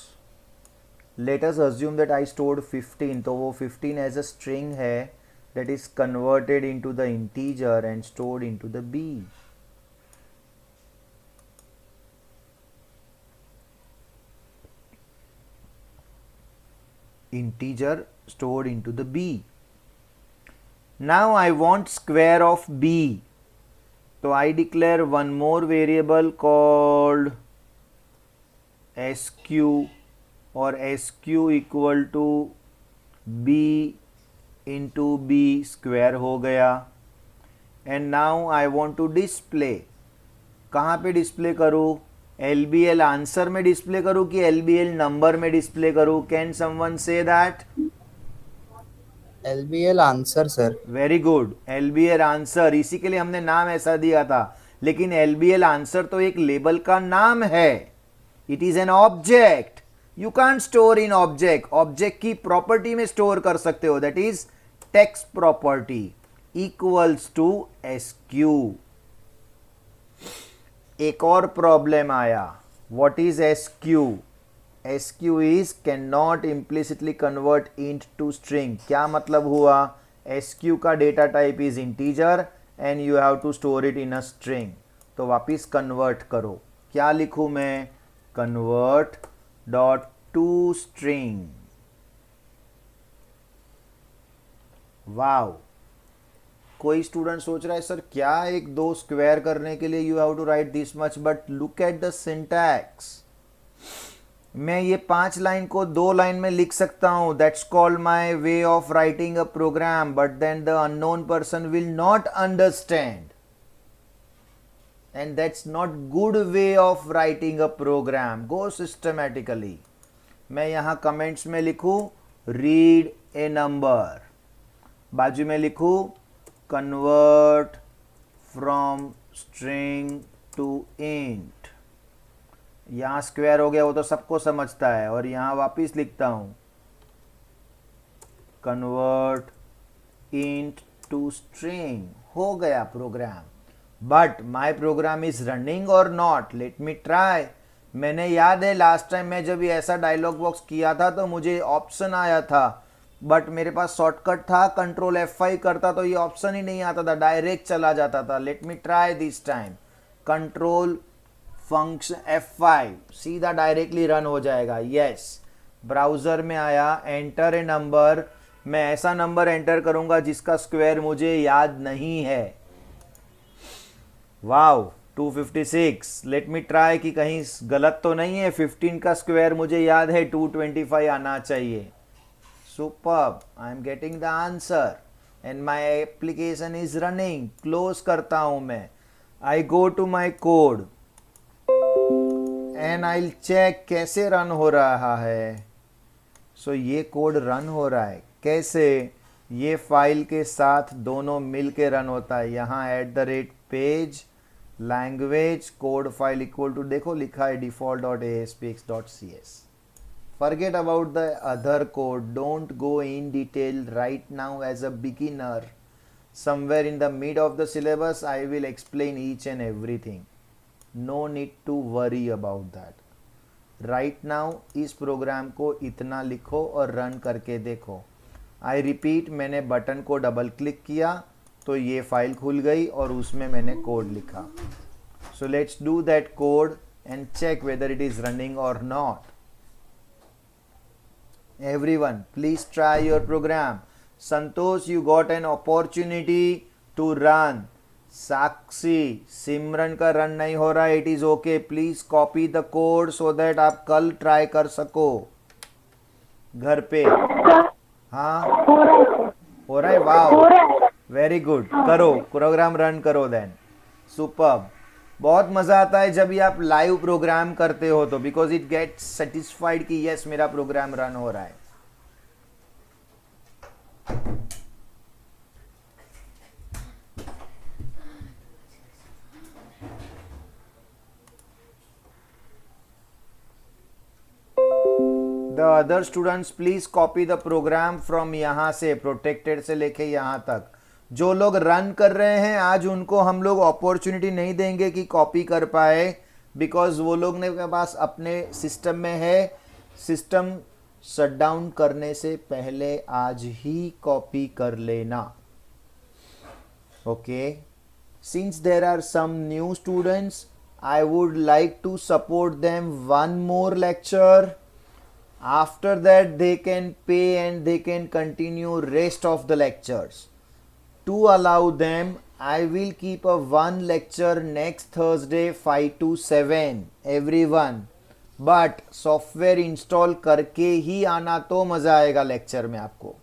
let us assume that I stored 15, तो वो 15 as a string है that is converted into the integer and stored into the B. Integer stored into the B. Now I want square of B. So I declare one more variable called sq or sq equal to b into b square हो गया. And now I want to display. कहाँ पे display करूँ? LBL answer में display करूँ कि LBL number में display करूँ? Can someone say that? LBL answer sir. Very good. LBL answer, इसी के लिए हमने नाम ऐसा दिया था. लेकिन LBL आंसर तो एक लेबल का नाम है. It is an object. You can't store in object. Object की प्रॉपर्टी में स्टोर कर सकते हो. That is text property equals to SQ. एक और प्रॉब्लम आया. What is SQ? SQ is cannot implicitly convert int to string. क्या मतलब हुआ? SQ का data type is integer and you have to store it in a string. तो वापिस convert करो. क्या लिखूं मैं? Convert dot to string. Wow. कोई स्टूडेंट सोच रहा है सर क्या एक दो स्क्वायर करने के लिए you have to write this much, but look at the syntax. मैं ये 5 लाइन को 2 लाइन में लिख सकता हूं. That's called my way of writing a program, but then the unknown person will not understand, and that's not good way of writing a program. Go systematically. मैं यहां comments में लिखूं रीड ए number, बाजू में लिखूं convert from string to int. यहां square हो गया, वो तो सबको समझता है. और यहां वापिस लिखता हूं कन्वर्ट इंट टू स्ट्रिंग. हो गया program. But my program is running और नॉट. Let me try. मैंने याद है लास्ट टाइम मैं जब ये ऐसा डायलॉग बॉक्स किया था तो मुझे ऑप्शन आया था, बट मेरे पास शॉर्टकट था, कंट्रोल F5 करता तो ये ऑप्शन ही नहीं आता था, डायरेक्ट चला जाता था. Late me try this time. Control function F5, सीधा डायरेक्टली रन हो जाएगा. यस, ब्राउजर में आया. Enter a number. मैं ऐसा नंबर एंटर करूंगा जिसका स्क्वायर मुझे याद नहीं है. वाव, 256. लेट मी ट्राई कि कहीं गलत तो नहीं है. 15 का स्क्वायर मुझे याद है, 225 आना चाहिए. Superb, I am getting the answer and my application is running. Close करता हूं मैं. I go to my code and I'll check कैसे रन हो रहा है. So ये कोड रन हो रहा है. कैसे? ये फाइल के साथ दोनों मिल के रन होता है. यहाँ @page language code file equal to, देखो लिखा है default.aspx.cs. Forget about the other code. Don't go in detail right now as a beginner. Somewhere in the mid of the syllabus, I will explain each and everything. No need to worry about that. Right now, इस programme को इतना लिखो और run करके देखो. I repeat, मैंने button को double click किया तो ये फाइल खुल गई और उसमें मैंने कोड लिखा. So let's do that code and check whether it is running or not. Everyone, please try your program. Santosh, you got an opportunity to run. Sakshi, Simran का रन नहीं हो रहा है. It is okay. Please copy the code so that आप कल try कर सको घर पे. हाँ, हो रहा है. हो रहा है. वाह, वेरी गुड. करो, प्रोग्राम रन करो देन. सुपर्ब. बहुत मज़ा आता है जब ये आप लाइव प्रोग्राम करते हो तो, बिकॉज इट गेट्स सेटिस्फाइड कि यस मेरा प्रोग्राम रन हो रहा है. The other students please copy the program from यहाँ से, प्रोटेक्टेड से लेके यहाँ तक. जो लोग रन कर रहे हैं आज उनको हम लोग अपॉर्चुनिटी नहीं देंगे कि कॉपी कर पाए, बिकॉज वो लोग ने के पास अपने सिस्टम में है. सिस्टम शटडाउन करने से पहले आज ही कॉपी कर लेना. Okay. Since there are some new students, I would like to support them one more lecture. After that they can pay and they can continue rest of the lectures. To allow them, I will keep a one lecture next Thursday 5 to 7. Everyone, but software install करके ही आना तो मजा आएगा lecture में आपको.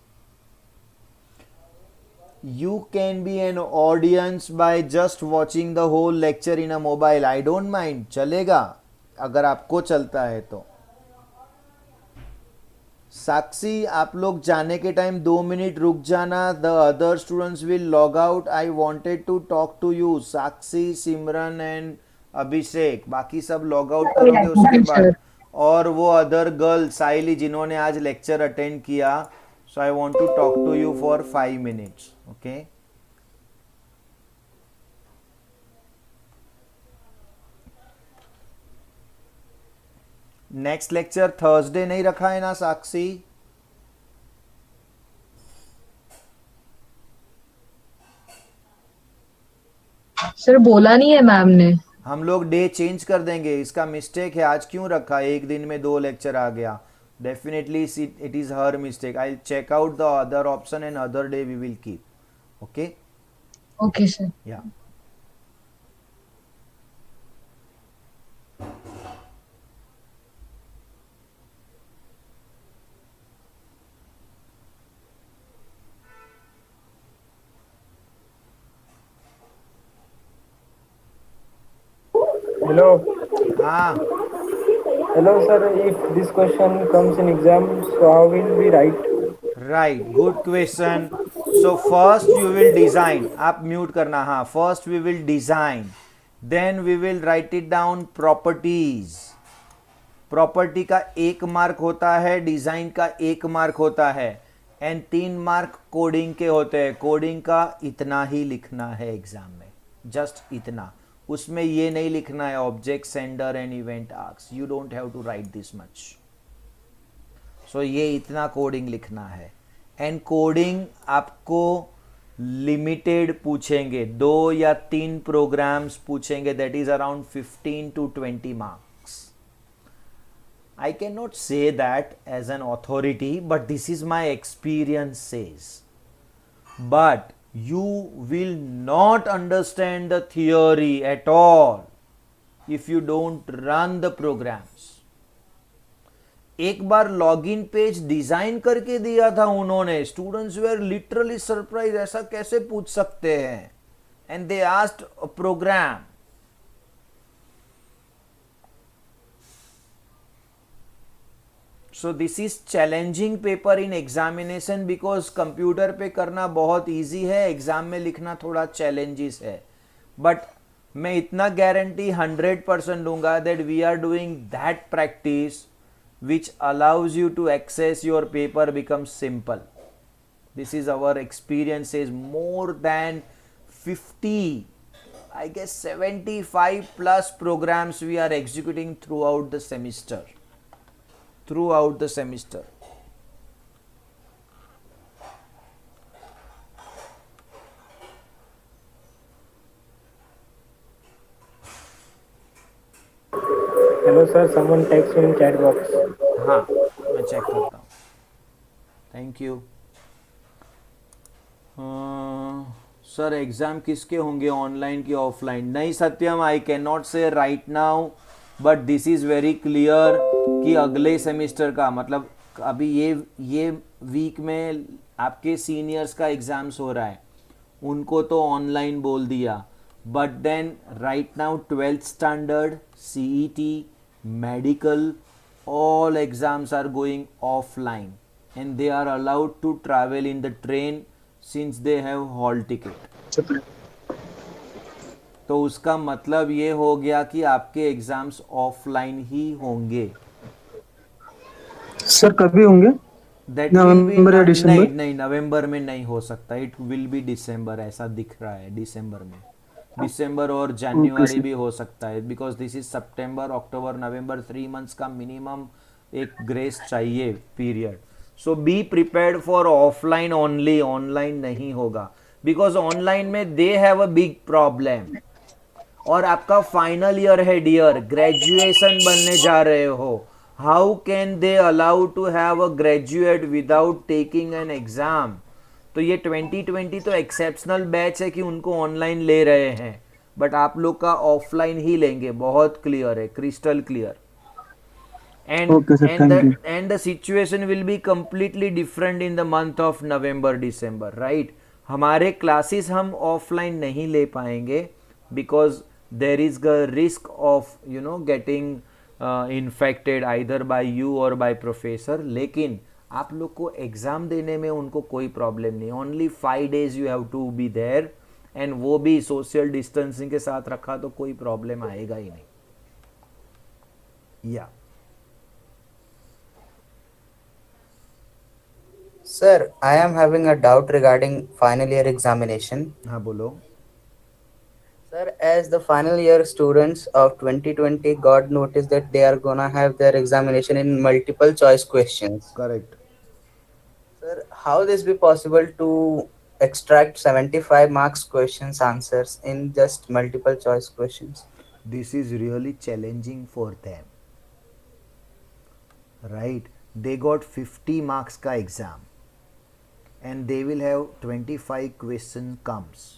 You can be an audience by just watching the whole lecture in a mobile. I don't mind. चलेगा अगर आपको चलता है तो. साक्षी, आप लोग जाने के टाइम 2 मिनट रुक जाना. The other students will log out. I wanted to talk to you. Sakshi, Simran and Abhishek, बाकी सब लॉग आउट करोगे उसके बाद. और वो अदर गर्ल साइली जिन्होंने आज लेक्चर अटेंड किया, so I want to talk to you for 5 minutes. Okay. Next lecture Thursday नहीं रखा है ना साक्षी? सर बोला नहीं है मैम ने। हम लोग डे चेंज कर देंगे, इसका मिस्टेक है। आज क्यों रखा, एक दिन में 2 लेक्चर आ गया। Definitely it is her mistake. I check out the other option and other day we will keep. Okay okay sir. या Hello. हाँ Hello, sir. If this question comes in exam, so how will we write? Right, good question. So first you will design, आप mute करना। हाँ, first we will design, then we will write it down properties. Property का 1 mark होता है, design का 1 mark होता है, and 3 mark coding के होते हैं। कोडिंग का इतना ही लिखना है एग्जाम में, जस्ट इतना। उसमें ये नहीं लिखना है object, sender and event args. You don't have to write this much. So ये इतना कोडिंग लिखना है। एंड कोडिंग आपको लिमिटेड पूछेंगे, 2 या 3 प्रोग्राम्स पूछेंगे, that is around 15 to 20 marks. I cannot say that as an authority, but this is my experience says. But you will not understand the theory at all if you don't run the programs. एक बार login page design करके दिया था उन्होंने, students where literally surprise, ऐसा कैसे पूछ सकते हैं, and they asked a program. So this is challenging paper in examination, because computer पे करना बहुत इजी है, एग्जाम में लिखना थोड़ा चैलेंजेस है। बट मैं इतना गारंटी 100% दूंगा that we are doing that practice which allows you to access your paper becomes simple. This is our experience is more than 50, I guess 75 plus programs we are executing throughout the semester. Throughout the semester. Hello, sir. Someone text in chat box. हाँ, मैं check करता हूँ। Thank you. Sir exam किसके होंगे, online की offline? नहीं सत्यम, I can not से right now, but this is very clear कि अगले सेमिस्टर का, मतलब अभी ये वीक में आपके सीनियर्स का एग्ज़ाम्स हो रहा है, उनको तो ऑनलाइन बोल दिया। But then right now 12th standard, CET, medical, all exams are going offline and they are allowed to travel in the train since they have hall ticket. तो उसका मतलब ये हो गया कि आपके एग्जाम्स ऑफलाइन ही होंगे। सर कभी होंगे? दैट नवंबर या दिसंबर? नहीं, नवंबर में नहीं हो सकता, इट विल बी दिसंबर, ऐसा दिख रहा है दिसंबर में। दिसंबर और जनवरी भी हो सकता है, because this is September, October, November, 3 months का मिनिमम एक ग्रेस चाहिए period. So be prepared for offline only, online नहीं होगा, बिकॉज ऑनलाइन में they have a big problem. और आपका फाइनल ईयर है डियर, ग्रेजुएशन बनने जा रहे हो, how can they allow to have a graduate without taking an exam? तो ये 2020 तो एक्सेप्शनल बैच है कि उनको ऑनलाइन ले रहे हैं, बट आप लोग का ऑफलाइन ही लेंगे, बहुत क्लियर है, crystal clear. And the situation will be completely different in the month of November December, right? हमारे क्लासेस हम ऑफलाइन नहीं ले पाएंगे because there is the risk of getting infected either bye you और by professor. लेकिन आप लोग को एग्जाम देने में उनको कोई प्रॉब्लम नहीं, only 5 days you have to be there, and वो भी सोशल डिस्टेंसिंग के साथ रखा तो कोई प्रॉब्लम आएगा ही नहीं। या Sir, I am having a doubt regarding final year examination. हाँ बोलो। Sir, Sir, as the final year students of 2020 got notice that they are gonna have their examination in multiple choice questions. Correct. Sir, how this be possible to extract 75 marks questions answers in just multiple choice questions? This is really challenging for them, right? They got 50 marks ka exam and they will have 25 question comes.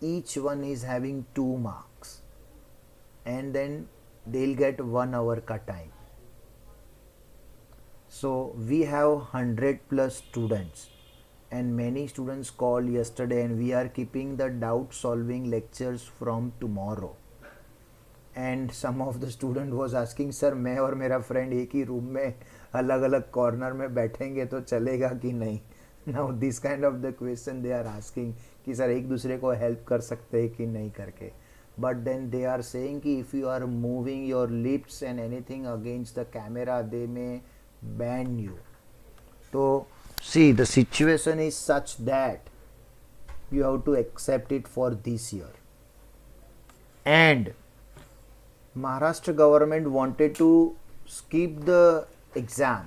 Each one is having 2 marks and then they'll get 1 hour ka time. So we have 100 plus students and many students called yesterday and we are keeping the doubt solving lectures from tomorrow. And some of the student was asking sir मैं और मेरा friend एक ही room में अलग अलग corner में बैठेंगे तो चलेगा कि नहीं. Now this kind of the question they are asking कि सर एक दूसरे को हेल्प कर सकते हैं कि नहीं करके. But then they are saying कि if you are moving your lips and anything against the camera they may ban you. तो see the situation is such that you have to accept it for this year. And Maharashtra government wanted to skip the exam,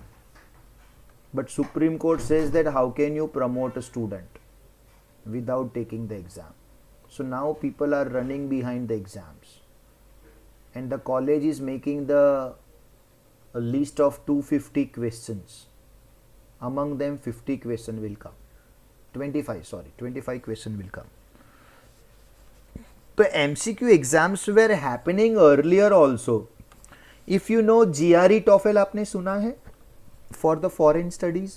but Supreme Court says that how can you promote a student without taking the exam. So now people are running behind the exams and the college is making the a list of 250 questions. Among them 50 question will come. 25 question will come. So MCQ exams were happening earlier also. If you know GRE TOEFL आपने सुना है for the foreign studies?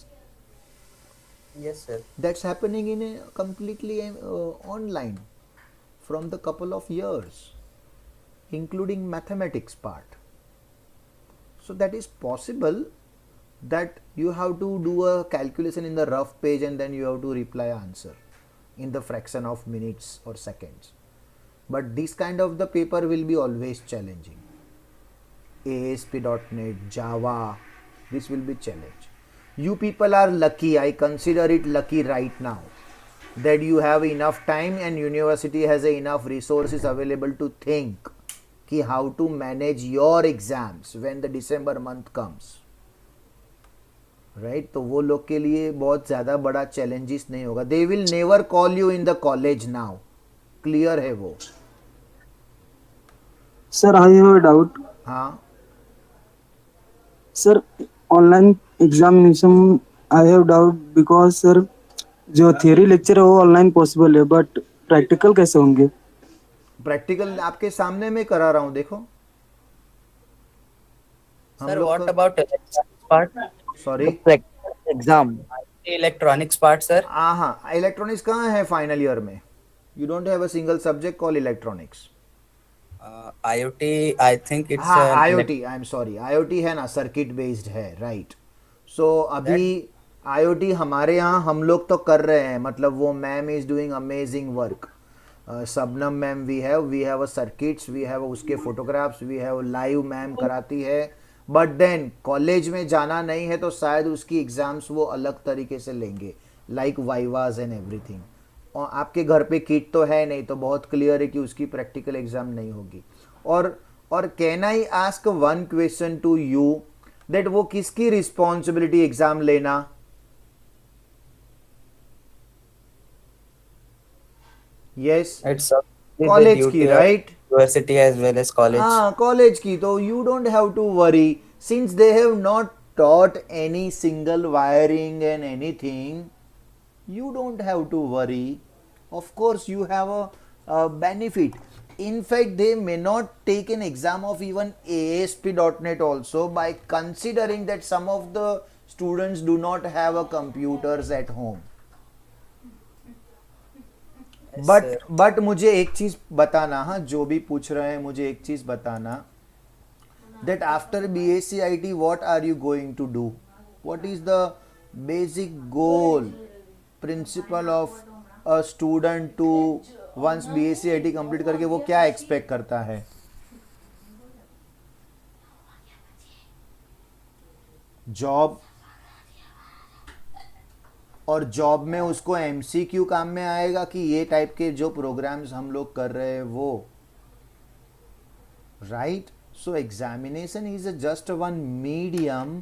Yes, sir. That's happening in a completely online from the couple of years, including mathematics part. So that is possible that you have to do a calculation in the rough page and then you have to reply answer in the fraction of minutes or seconds. But this kind of the paper will be always challenging. ASP.NET, Java, this will be challenge. You people are lucky, I consider it lucky right now that you have enough time and university has enough resources available to think कि how to manage your exams when the December month comes. Right तो वो लोग के लिए बहुत ज़्यादा बड़ा challenges नहीं होगा. They will never call you in the college now. Clear है वो. Sir I have a doubt. हाँ sir online examination I have doubt because sir जो थियरी लेक्चर है वो ऑनलाइन पॉसिबल है बट प्रैक्टिकल कैसे होंगे. प्रैक्टिकल आपके सामने में करा रहा हूँ देखो. Sir, what about electronics part? Sorry exam Electronics part, sir. हाँ इलेक्ट्रॉनिक्स कहाँ है फाइनल ईयर में. You don't have a single subject call electronics. IoT, I think it's हाँ an IoT I am sorry IoT है ना circuit based है right. सो अभी IoT हमारे यहाँ हम लोग तो कर रहे हैं मतलब वो ma'am is doing amazing work. Shabnam ma'am we have a circuits we have उसके photographs we have live ma'am कराती है. बट देन कॉलेज में जाना नहीं है तो शायद उसकी एग्जाम्स वो अलग तरीके से लेंगे लाइक वाइवाज एंड एवरीथिंग. और आपके घर पे किट तो है नहीं तो बहुत क्लियर है कि उसकी प्रैक्टिकल एग्जाम नहीं होगी. और can I ask one question to you that वो किसकी रिस्पॉन्सिबिलिटी एग्जाम लेना. यस it's कॉलेज की right. university as well as college. हाँ कॉलेज की. तो you don't have to worry since they have not taught any single wiring and anything. You don't have to worry. Of course you have a benefit. In fact they may not take an exam of even ASP.NET also by considering that some of the students do not have a computers at home. Yes, but मुझे एक चीज बताना. हाँ जो भी पूछ रहे हैं मुझे एक चीज बताना that after BSc what are you going to do? What is the basic goal principle of a student to once BSc complete करके वो क्या expect करता है. जॉब और जॉब में उसको एमसीक्यू काम में आएगा कि ये टाइप के जो प्रोग्राम्स हम लोग कर रहे हैं वो, right. So examination is just one medium,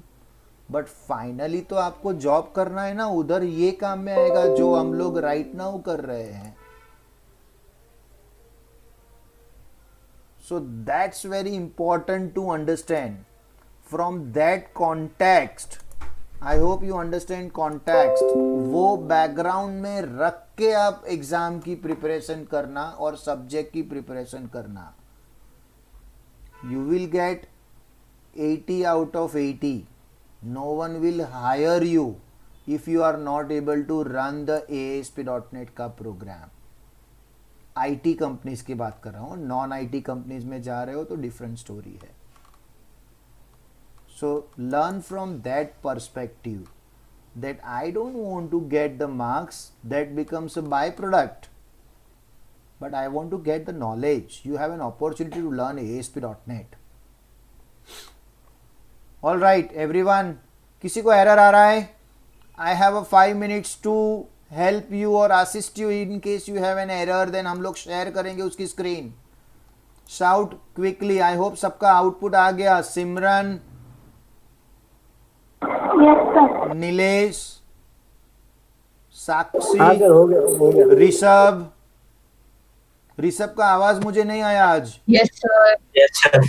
but finally तो आपको जॉब करना है ना, उधर ये काम में आएगा जो हम लोग राइट नाउ कर रहे हैं. So that's very important to understand. From that context, I hope you understand context. वो बैकग्राउंड में रख के आप एग्जाम की प्रिपरेशन करना और सब्जेक्ट की प्रिपरेशन करना. You will get 80 out of 80. No one will hire you if you are not able to run the ASP.NET का प्रोग्राम. आईटी कंपनीज की बात कर रहा हूँ, नॉन आईटी कंपनीज में जा रहे हो तो डिफरेंट स्टोरी है. So learn from that perspective that I don't want to get the marks, that becomes a by product, but I want to get the knowledge. You have an opportunity to learn ASP.NET. All right everyone, किसी को error आ रहा है? I have a 5 minutes to help you और assist you in case you have an error. Then हम लोग share करेंगे उसकी screen. Shout quickly. I hope सबका आउटपुट आ गया. सिमरन, यस सर. नीलेश, साक्षी, हाँ सर, हो गया. ऋषभ. ऋषभ का आवाज मुझे नहीं आया आज. Yes sir.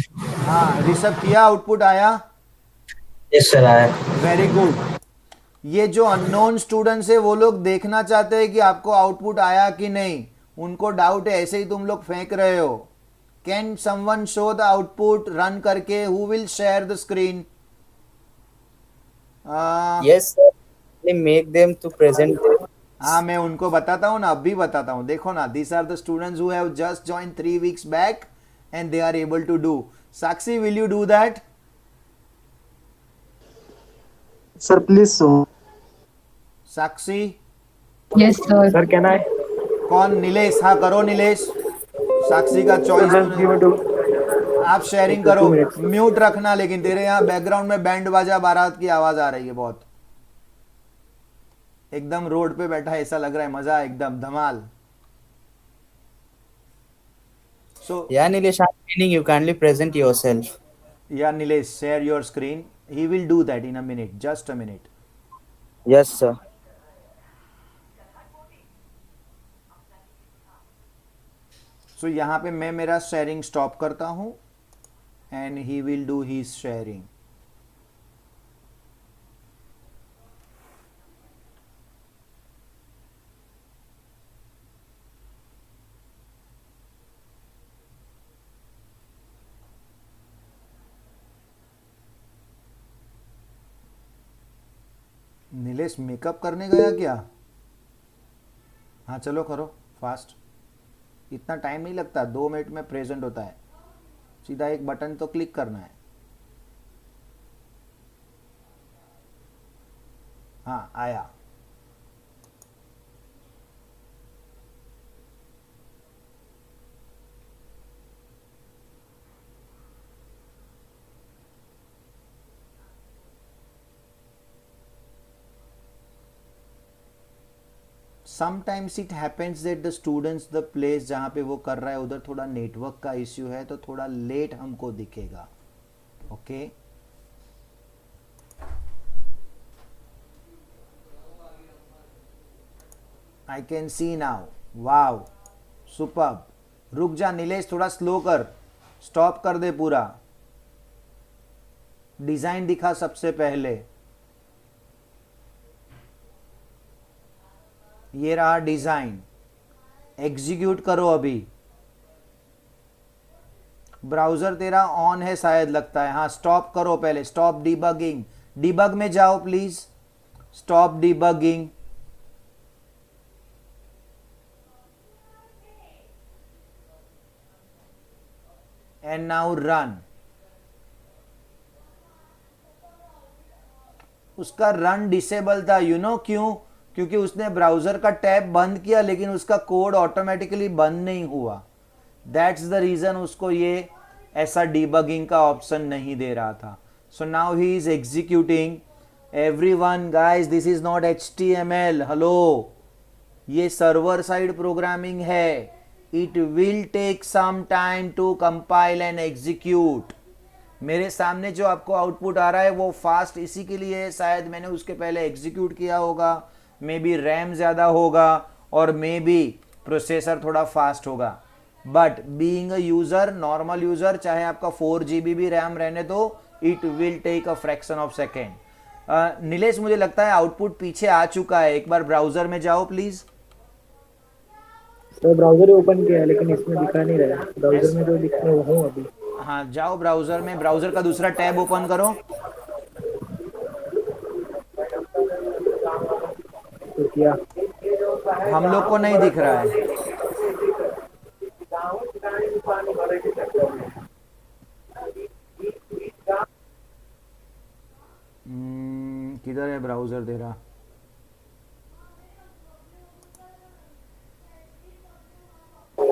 हाँ ऋषभ किया, आउटपुट आया. यस सर, आया. Very good. ये जो अननोन स्टूडेंट्स है वो लोग देखना चाहते हैं कि आपको आउटपुट आया कि नहीं. उनको डाउट है, ऐसे ही तुम लोग फेंक रहे हो. Can someone show the output run करके? Who will share the screen? Yes sir, make them to present. हाँ मैं उनको बताता हूँ ना, अभी बताता हूँ. देखो ना, these are the students who have just joined 3 weeks back and they are able to do. Sakshi, will you do that? Sir, please show. Sakshi. Yes sir. Sir can I? कौन? नीलेश. हाँ करो नीलेश. साक्षी का चॉइस. आप sharing करो. Mute रखना, लेकिन तेरे यहाँ बैकग्राउंड में बैंड बाजा बारात की आवाज आ रही है बहुत. एकदम रोड पे बैठा ऐसा लग रहा है. मजा एकदम धमाल. सो Yeah, Nilesh, I'm meaning you kindly present yourself. या Nilesh, share your screen. He will do that in a minute. Just a minute. Yes, sir. So यहाँ पे मैं मेरा शेयरिंग स्टॉप करता हूँ and he will do his sharing. Nilesh makeup करने गया क्या? हाँ चलो करो फास्ट. इतना टाइम नहीं लगता, 2 मिनट में प्रेजेंट होता है. सीधा एक बटन तो क्लिक करना है. हाँ आया. Sometimes it happens that the students, the place जहाँ पे वो कर रहा है उधर थोड़ा नेटवर्क का इश्यू है तो थोड़ा लेट हमको दिखेगा. Okay I can see now. Wow superb. रुक जा नीलेश, थोड़ा स्लो कर. स्टॉप कर दे पूरा. डिजाइन दिखा सबसे पहले. ये रहा डिजाइन. एग्जीक्यूट करो अभी. ब्राउजर तेरा ऑन है शायद, लगता है. हाँ स्टॉप करो पहले. Stop debugging. डिबग में जाओ please. Stop debugging. And now run. उसका रन डिसेबल था. यू नो क्यों? क्योंकि उसने ब्राउजर का टैब बंद किया लेकिन उसका कोड ऑटोमेटिकली बंद नहीं हुआ. दैट्स द रीजन उसको ये ऐसा डिबगिंग का ऑप्शन नहीं दे रहा था. So now he is executing everyone guys, this is not HTML. Hello, ये सर्वर साइड प्रोग्रामिंग है. It will take some time to compile and execute. मेरे सामने जो आपको आउटपुट आ रहा है वो फास्ट इसी के लिए है, शायद मैंने उसके पहले एग्जीक्यूट किया होगा, मे बी रैम ज़्यादा होगा और मे बी प्रोसेसर थोड़ा फास्ट होगा. But being a user, normal user, चाहे आपका 4 GB भी रैम रहने दो, it will take a fraction of second. Nilesh, मुझे लगता है आउटपुट पीछे आ चुका है. एक बार ब्राउज़र में जाओ प्लीज़. तो ब्राउजर ओपन किया है लेकिन इसमें दिखा नहीं रहा है. ब्राउजर में जो दिख रहा है वो हूँ अभी. हाँ, जाओ ब्राउज़र में, ब्राउज़र का दूसरा टैब ओपन करो. तो क्या हम लोग को नहीं दिख रहा है. किधर है ब्राउज़र तेरा?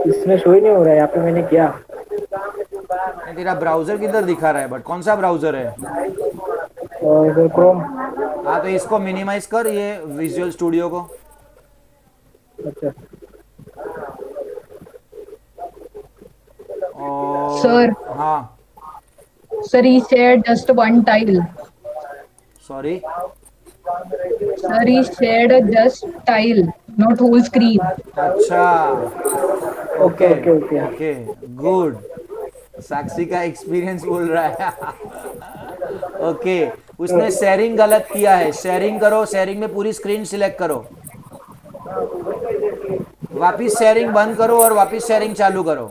इसमें शो ही नहीं हो रहा है. यहाँ पे मैंने किया. नहीं, तेरा ब्राउज़र किधर दिखा रहा है? बट कौन सा ब्राउज़र है? और क्रोम. हाँ, तो इसको मिनिमाइज कर, ये विजुअल स्टूडियो को. अच्छा. और Sir. हाँ, Sir, he shared just one tile. Sorry. Sir, he shared just tile, not whole screen. अच्छा, okay okay, okay. Okay, good. Sakshi का एक्सपीरियंस बोल रहा है. ओके, उसने शेयरिंग गलत किया है. शेयरिंग करो, शेयरिंग में पूरी स्क्रीन सिलेक्ट करो, वापिस शेयरिंग बंद करो और वापिस शेयरिंग चालू करो.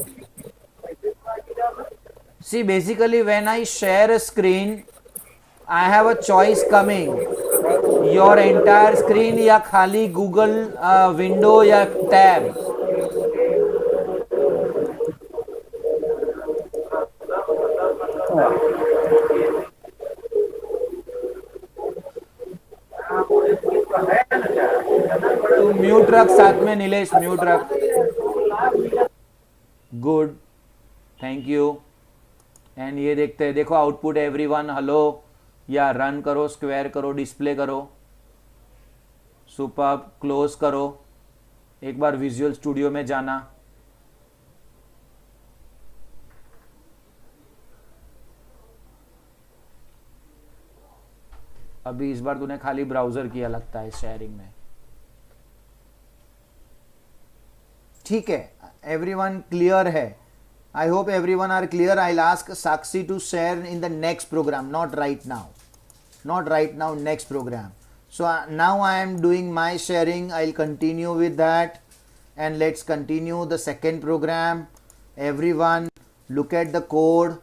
See, basically when I share a screen, I have a choice coming, your entire screen या खाली गूगल विंडो या टैब. तू म्यूट रख साथ में नीलेश, म्यूट रख. Good, thank you. एंड ये देखते हैं, देखो आउटपुट एवरीवन. हेलो, या रन करो, स्क्वायर करो, डिस्प्ले करो. सुपर, क्लोज करो. एक बार विजुअल स्टूडियो में जाना. अभी इस बार तूने खाली ब्राउजर किया लगता है शेयरिंग में. ठीक है, एवरीवन क्लियर है? I hope everyone are clear. I'll ask Sakshi to share in the next program, not right now. Not right now, next program. So now I am doing my sharing. I'll continue with that. And let's continue the second program. Everyone, look at the code.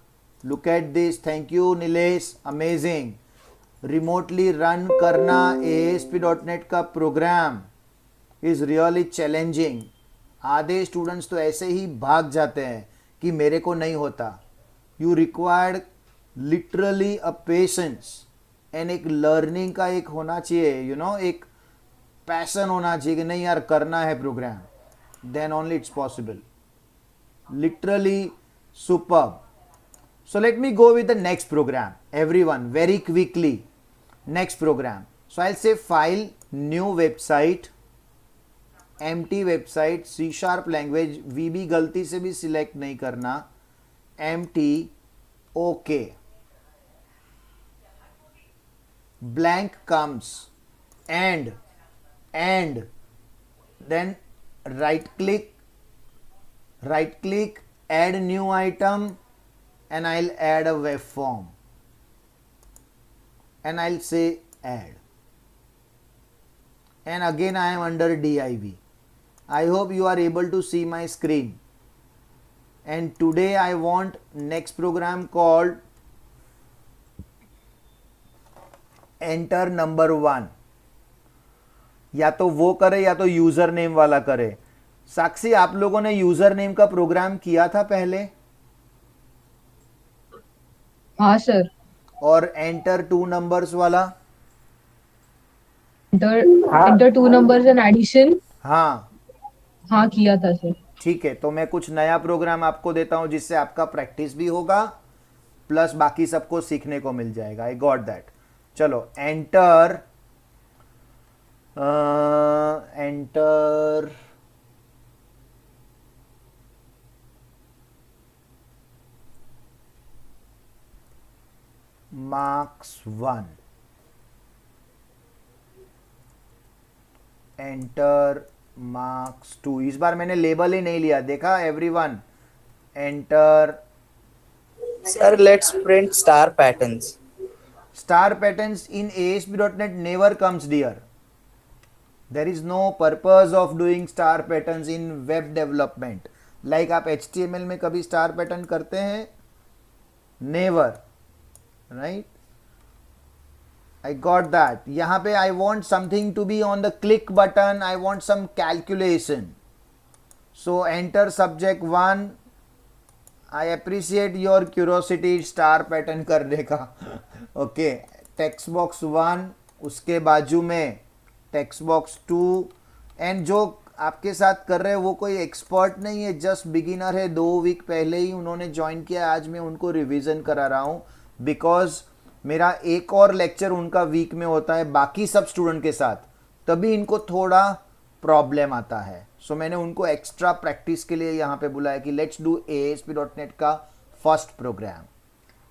Look at this. Thank you, Nilesh. Amazing. Remotely run करना ASP.NET का program is really challenging. आधे students तो ऐसे ही भाग जाते हैं कि मेरे को नहीं होता. You required literally a patience and एक लर्निंग का एक होना चाहिए, यू नो, एक पैशन होना चाहिए कि नहीं यार करना है program. Then only it's possible. Literally superb. So let me go with the next program everyone very quickly. Next program. So I will say file, new website, empty website, C# language, VB गलती से भी select नहीं करना, empty, okay. Blank comes and then right click, add new item and I'll add a web form and I'll say add, and again I am under div. I hope you are able to see my screen. And today I want next program called enter number 1. या तो वो करे या तो user name वाला करे. साक्षी, आप लोगों ने यूजर नेम का प्रोग्राम किया था पहले? हाँ सर. और एंटर 2 नंबर्स वाला? Enter 2 numbers and addition. हाँ किया था सर. ठीक है, तो मैं कुछ नया प्रोग्राम आपको देता हूं जिससे आपका प्रैक्टिस भी होगा प्लस बाकी सबको सीखने को मिल जाएगा. I got that. चलो enter enter marks 1, enter marks 2। इस बार मैंने लेबल ही नहीं लिया, देखा everyone. Enter Sir, let's print star patterns. star patterns in ASP.NET never comes dear. There is no purpose of doing star patterns in web development. Like आप HTML में कभी star pattern करते हैं? Never, right? I got that. यहाँ पे I want something to be on the click button. I want some calculation. So enter subject 1. I appreciate your curiosity star pattern करने का. Okay, text box 1, उसके बाजू में text box 2, and जो आपके साथ कर रहे हैं वो कोई एक्सपर्ट नहीं है, जस्ट बिगिनर है, 2 वीक पहले ही उन्होंने ज्वाइन किया। आज मैं उनको रिवीजन करा रहा हूँ बिकॉज मेरा एक और लेक्चर उनका वीक में होता है बाकी सब स्टूडेंट के साथ, तभी इनको थोड़ा प्रॉब्लम आता है। सो मैंने उनको एक्स्ट्रा प्रैक्टिस के लिए यहाँ पे बुलाया कि लेट्स डू ASP.NET का first program.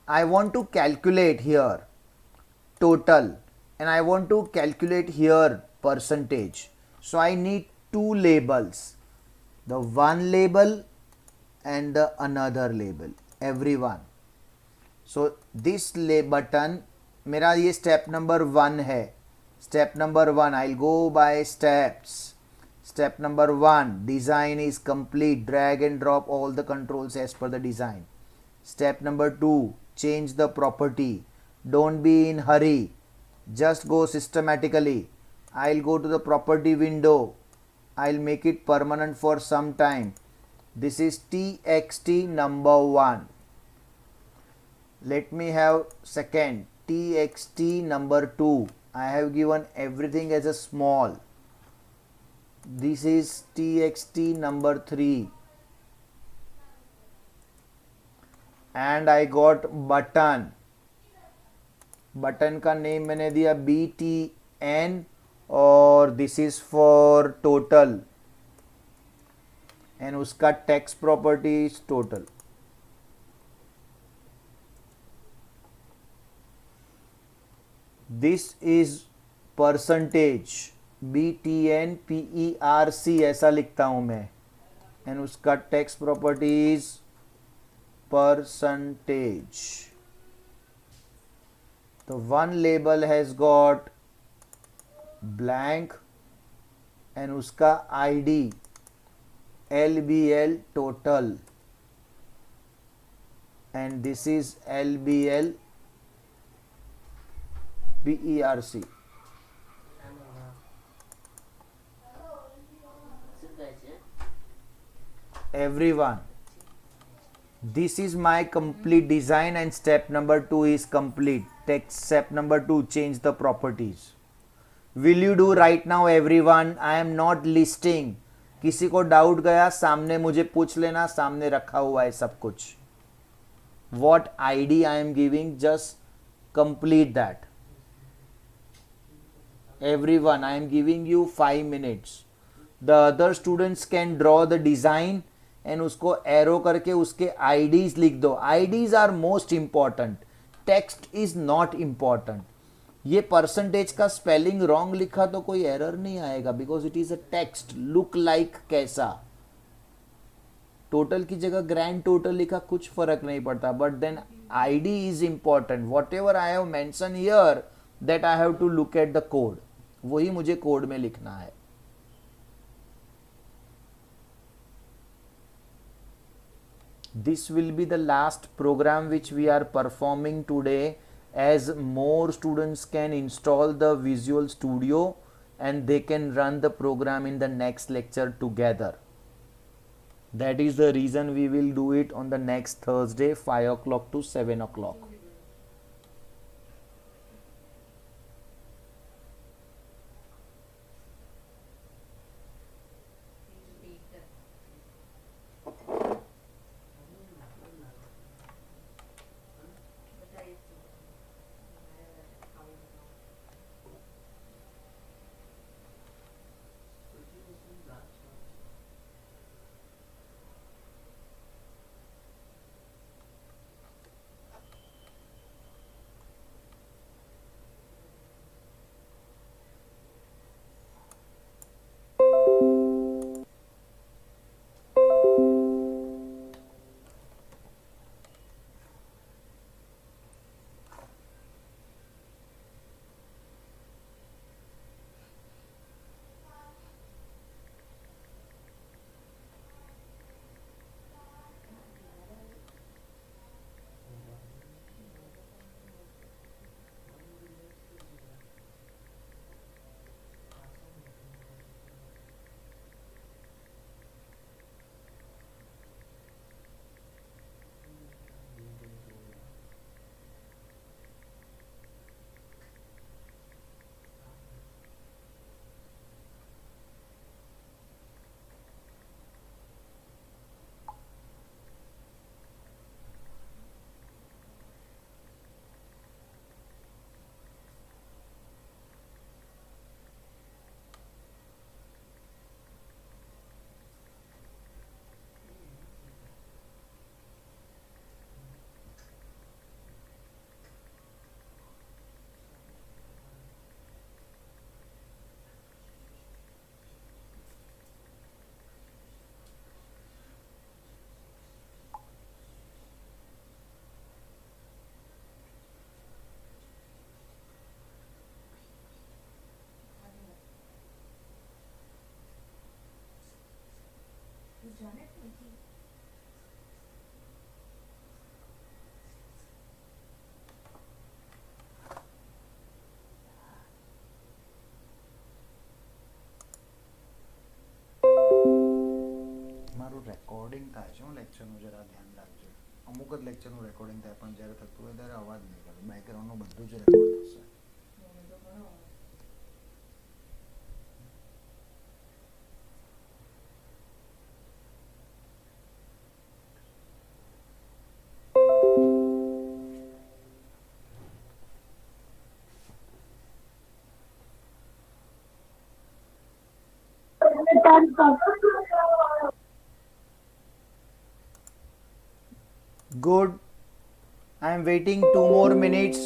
I want to calculate here total and I want to calculate here percentage. So I need 2 labels, the one label and the another label, everyone. So this button मेरा ये step number 1 है। Step number 1, I'll go by steps. Step number 1, design is complete, drag and drop all the controls as per the design. Step number 2, change the property, don't be in hurry, just go systematically. I'll go to the property window, I'll make it permanent for some time. This is txt number 1. Let me have second txt number 2. I have given everything as a small. This is txt number 3 and I got button. Button का name मैंने दिया BTN और this is for total and उसका text properties total. This is percentage BTN PERC ऐसा लिखता हूं मैं and उसका टेक्स्ट प्रॉपर्टीज परसेंटेज। तो one label has got blank and उसका ID LBL total and this is LBL PERC. Everyone, this is my complete design and step number 2 is complete. Text step number 2, change the properties. Will you do right now everyone? I am not listing. किसी को doubt गया सामने मुझे पूछ लेना, सामने रखा हुआ है सब कुछ. What ID I am giving, just complete that. Everyone, I am giving you 5 minutes. The other students can draw the design and उसको एरो करके उसके IDs लिख दो. IDs are most important. Text is not important. ये percentage का spelling wrong लिखा तो कोई एरर नहीं आएगा because it is a text. Look like कैसा, टोटल की जगह ग्रैंड टोटल लिखा कुछ फर्क नहीं पड़ता, but then ID is important. Whatever I have mention here that I have to look at the code, वही मुझे कोड में लिखना है. This will be the last program which we are performing today, as more students can install the Visual Studio and they can run the program in the next lecture together. That is the reason we will do it on the next Thursday 5 o'clock to 7 o'clock. મારું recording થાય છે લેક્ચરનું જરા ધ્યાન રાખજો. અમુક જ લેક્ચરનું recording થાય પણ જ્યારે થતું હોય ત્યારે અવાજ નહીં કરે, બેકગ્રાઉન્ડનું બધું જ રેકોર્ડ થશે. Good. I am waiting 2 more minutes.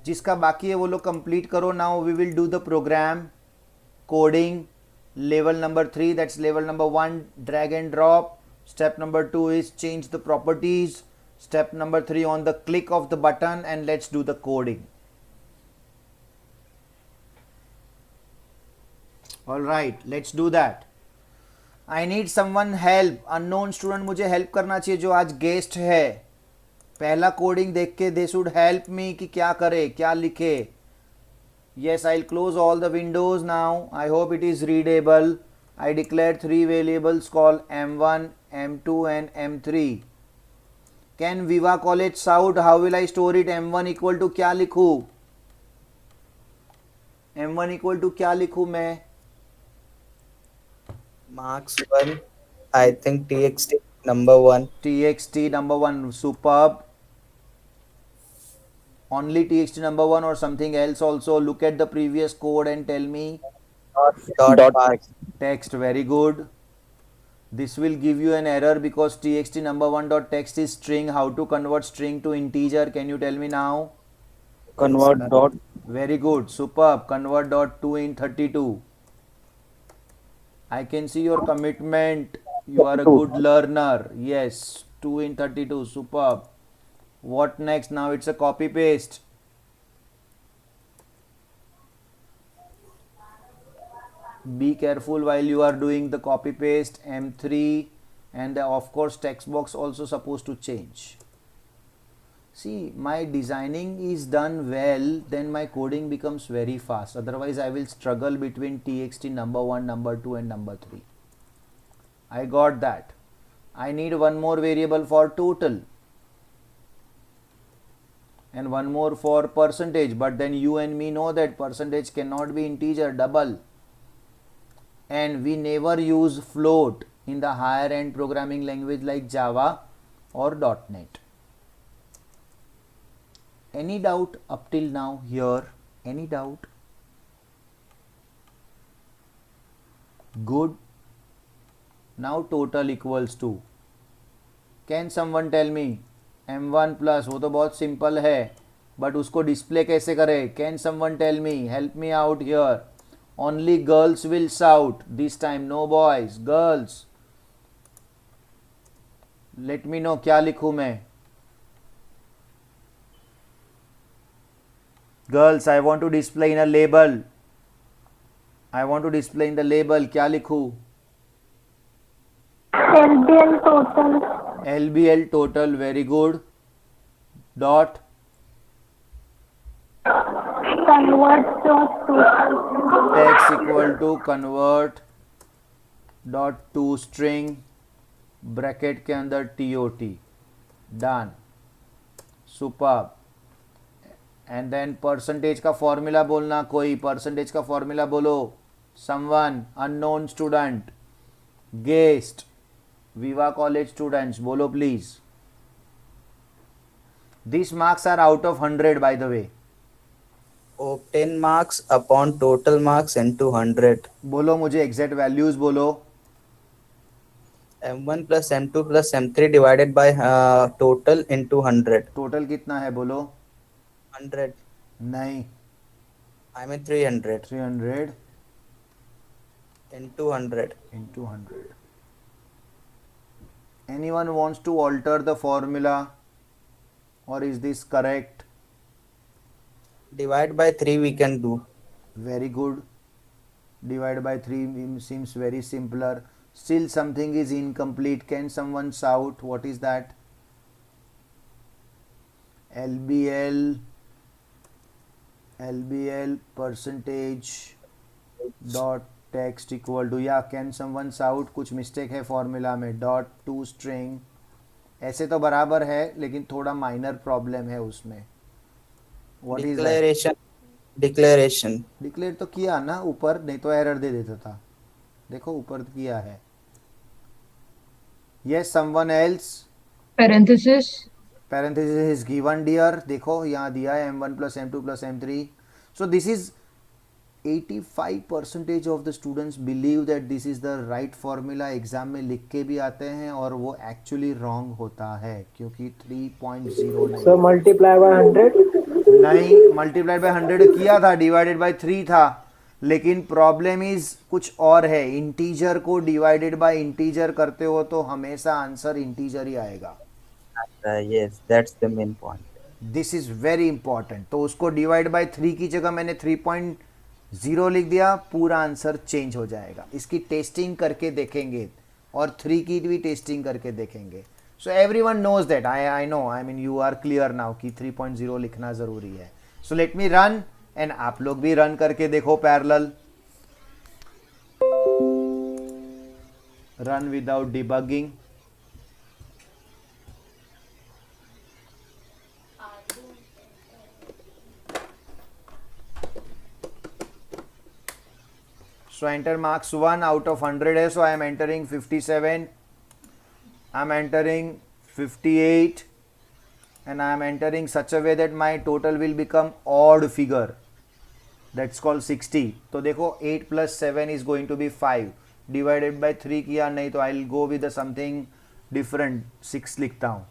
जिसका बाकी है वो लोग कंप्लीट करो. Now we will do the program coding level number 3, that's level number 1, drag and drop. Step number 2 is change the properties. Step number 3 on the click of the button, and let's do the coding. All right, let's do that. I need someone help. Unknown student मुझे help करना चाहिए जो आज guest है. पहला coding देख के they should help me कि क्या करे, क्या लिखे. Yes, I'll close all the windows now. I hope it is readable. I declared 3 variables called M1, M2 and M3. Can Viva College South, how will I store it? M1 equal to क्या लिखूँ? M1 equal to क्या लिखूँ मैं? Marks 1, I think txt number 1. TXT number 1, superb. Only TXT number 1 or something else also? Look at the previous code and tell me. Dot marks. Text, very good. This will give you an error because TXT number 1 dot text is string. How to convert string to integer? Can you tell me now? Convert dot. Very good, superb. Convert dot 2 in 32. I can see your commitment. You are a good learner. Yes, 2 in 32, superb. What next? Now it's a copy paste. Be careful while you are doing the copy paste. M3 and of course text box also supposed to change. See, my designing is done well, then my coding becomes very fast. Otherwise I will struggle between TXT number 1, number 2 and number 3. I got that. I need one more variable for total and one more for percentage, but then you and me know that percentage cannot be integer, double, and we never use float in the higher end programming language like Java or .NET. Any doubt up till now here? Any doubt? Good. Now total equals to, can someone tell me? M1 plus, वो तो बहुत simple है, but उसको display कैसे करें? Can someone tell me? Help me out here. Only girls will shout this time, no boys, girls. Let me know क्या लिखूं मैं. Girls, I want to display in a label. I want to display in the label. क्या लिखूं? LBL total. LBL total, very good. Dot Convert dot total. text equal to convert dot to string bracket के अंदर TOT. Done. Superb. And then percentage का formula बोलना. कोई percentage का formula बोलो. Someone, unknown student, guest, Viva College students, बोलो please. These marks are out of 100 by the way. Obtain marks upon total marks into 100. बोलो मुझे exact values बोलो. M1 plus M2 plus M3 divided by total into 100. Total कितना है बोलो. 100. नहीं, I mean 300 300 into 100. into 100. Anyone wants to alter the formula, or is this correct? Divide by 3 we can do. Very good. Divide by 3 seems very simpler. Still something is incomplete. Can someone shout what is that? LBL percentage dot text equal to, या can someone shout कुछ mistake है formula में, dot to string ऐसे तो बराबर है लेकिन थोड़ा माइनर प्रॉब्लम है उसमें. What is Declaration. Declaration. Declare तो किया ना ऊपर, नहीं तो एरर दे देता था. देखो ऊपर किया है. Yes someone else. Parenthesis. parenthesis is given dear. देखो यहाँ दिया है m1 plus m2 plus m3. So this is 85% of the students believe that this is the right formula. Exam में लिख के भी आते हैं और वो एक्चुअली रॉन्ग होता है क्योंकि 3.0 नहीं. So multiply by 100. नहीं, मल्टीप्लाइड बाय 100 किया था, डिवाइडेड बाय 3 था, लेकिन प्रॉब्लम इज कुछ और है. इंटीजर को डिवाइडेड बाय इंटीजर करते हो तो हमेशा आंसर इंटीजर ही आएगा. Yes, that's the main point. This is very important. तो उसको डिवाइड बाय 3 की जगह मैंने 3.0 लिख दिया, पूरा आंसर चेंज हो जाएगा. इसकी टेस्टिंग करके देखेंगे और 3 की भी टेस्टिंग करके देखेंगे. So everyone knows that. I know, I mean you are clear now कि 3.0 लिखना ज़रूरी है. So let me run and आप लोग भी रन करके देखो parallel. Run without debugging. So enter marks 1 out of 100 है, so I am entering 57, I am entering 58 and I am entering such a way that my total will become odd figure, that's called 60. तो देखो 8 plus 7 is going to be 5 divided by 3 किया, नहीं तो I'll go with the something different. 6 लिखता हूँ.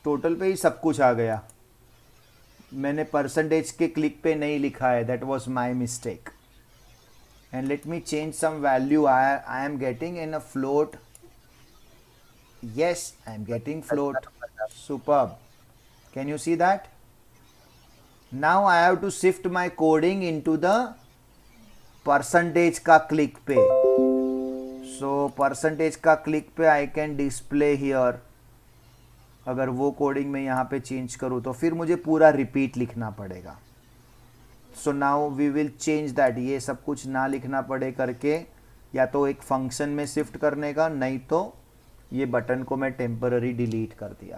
Total पे ही सब कुछ आ गया. मैंने परसेंटेज के क्लिक पे नहीं लिखा है, that was my mistake. And let me change some value. I am getting in a float. Yes, I am getting float. Superb. Can you see that? Now I have to shift my coding into the percentage का click पे. So percentage का click पे I can display here. अगर वो coding में यहाँ पे change करूँ तो फिर मुझे पूरा रिपीट लिखना पड़ेगा. So now we will change that. ये सब कुछ ना लिखना पड़े करके, या तो एक फंक्शन में शिफ्ट करने का, नहीं तो ये बटन को मैं टेम्पररी डिलीट कर दिया.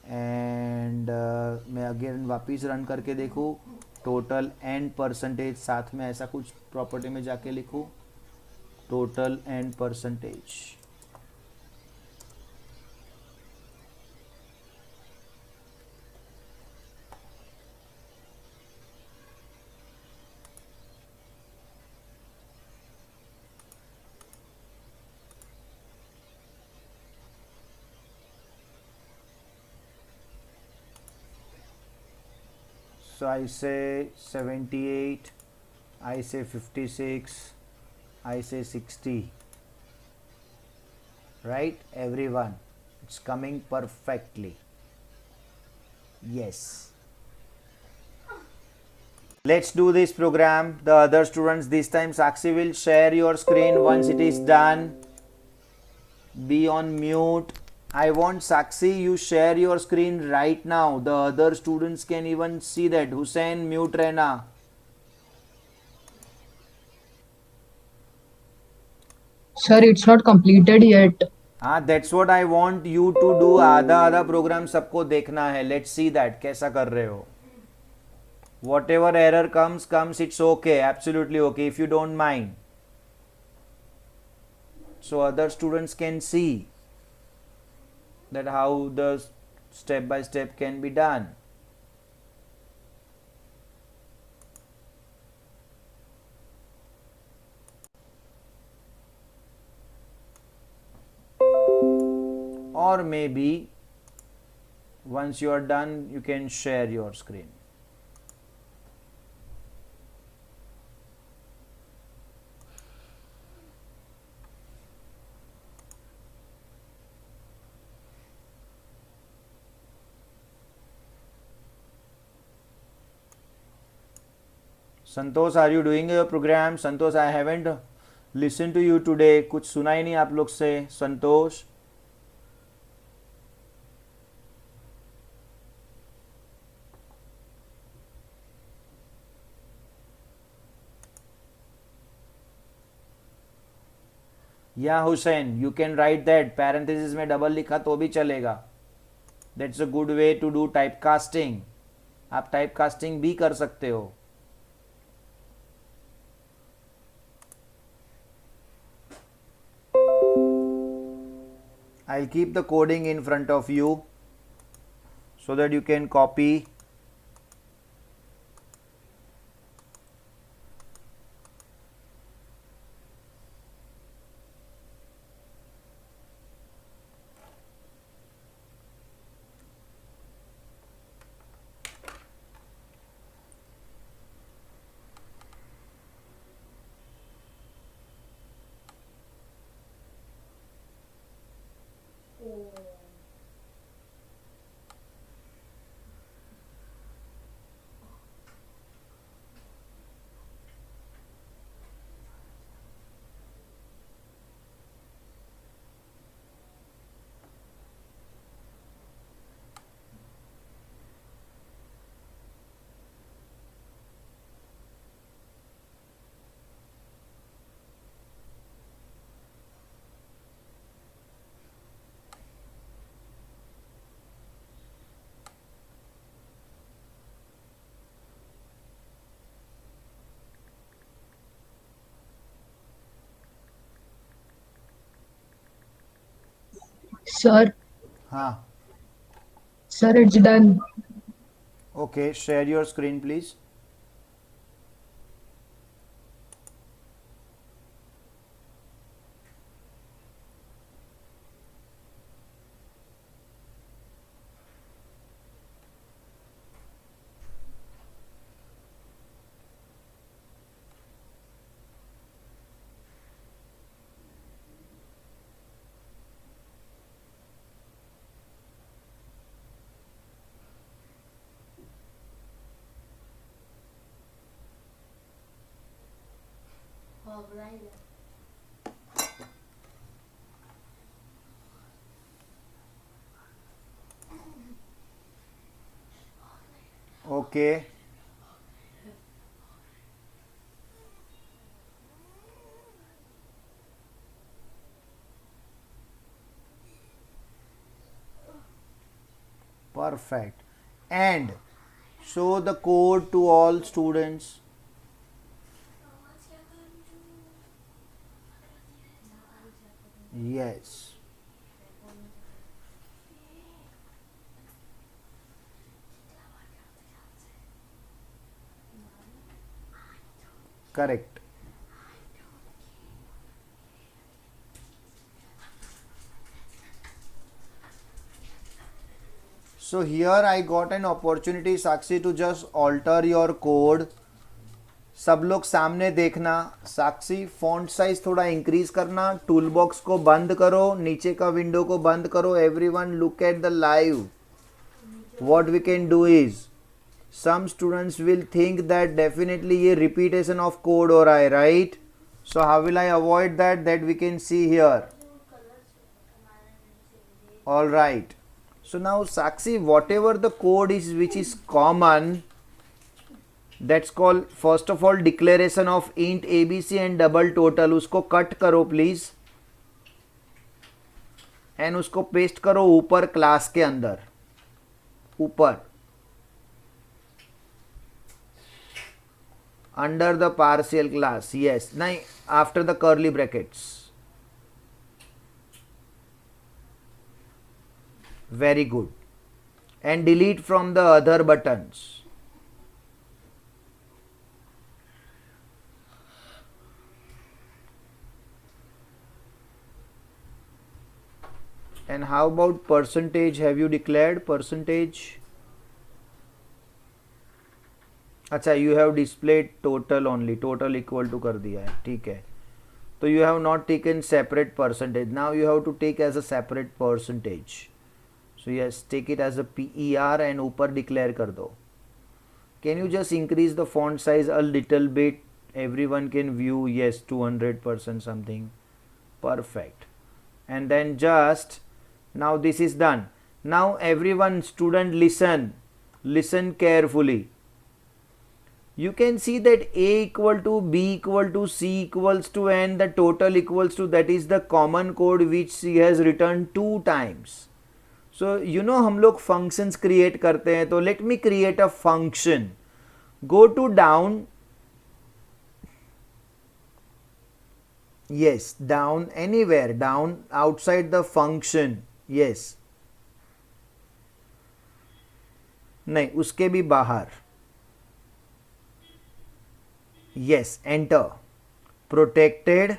एंड मैं अगेन वापस रन करके देखूँ. टोटल एंड परसेंटेज साथ में ऐसा कुछ प्रॉपर्टी में जाके लिखूँ. Total and percentage. So I say 78, I say 56, I say 60. Right, everyone? It's coming perfectly. Yes. Let's do this program. The other students, this time Sakshi will share your screen once it is done. Be on mute. I want Sakshi, you share your screen right now. The other students can even see that. Hussein, mute रहना. Sir, it's not completed yet. हाँ, that's what I want you to do. आधा programme सबको देखना है. Let's see that कैसा कर रहे हो. Whatever error comes, it's okay. Absolutely okay if you don't mind. So other students can see that how the step by step can be done. Or maybe once you are done, you can share your screen. Santosh, are you doing your program? Santosh, I haven't listen to you today. कुछ सुना ही नहीं आप लोग से. संतोष, या Hussain, you can write that. Parenthesis में double लिखा तो भी चलेगा. That's a good way to do type casting. आप टाइप कास्टिंग भी कर सकते हो. I'll keep the coding in front of you so that you can copy. Sir, हाँ, sir, it's done. okay, share your screen please. Okay. Perfect. And show the code to all students. Yes. Correct. So here I got an opportunity, Sakshi, to just alter your code. सब लोग सामने देखना. Sakshi, font size थोड़ा increase करना. Tool box को बंद करो, नीचे का विंडो को बंद करो. Everyone look at the live. What we can do is, some students will think that definitely ये repetition of code हो रहा है, right? So how will I avoid that? That we can see here. All right. So now Sakshi, whatever the code is which is common, that's called first of all declaration of int abc and double total. उसको cut करो please and उसको paste करो ऊपर class के अंदर. ऊपर under the partial class. Yes, nahi, after the curly brackets. Very good. And delete from the other buttons. And how about percentage? Have you declared percentage? अच्छा, you have displayed total only. Total equal to कर दिया है, ठीक है. तो you have not taken separate percentage. Now you have to take as a separate percentage. So yes, take it as a PER and ऊपर declare कर दो Can you just increase the font size a little bit? Everyone can view. Yes, 200% something. Perfect. And then just now this is done. Now everyone, student, listen carefully. You can see that A equal to B equal to C equals to N, the total equals to, that is the common code which C has written 2 times. So you know हम लोग functions create करते हैं, तो let me create a function. Go to down, yes, down, anywhere, down, outside the function, yes, नहीं उसके भी बाहर, yes, enter, protected,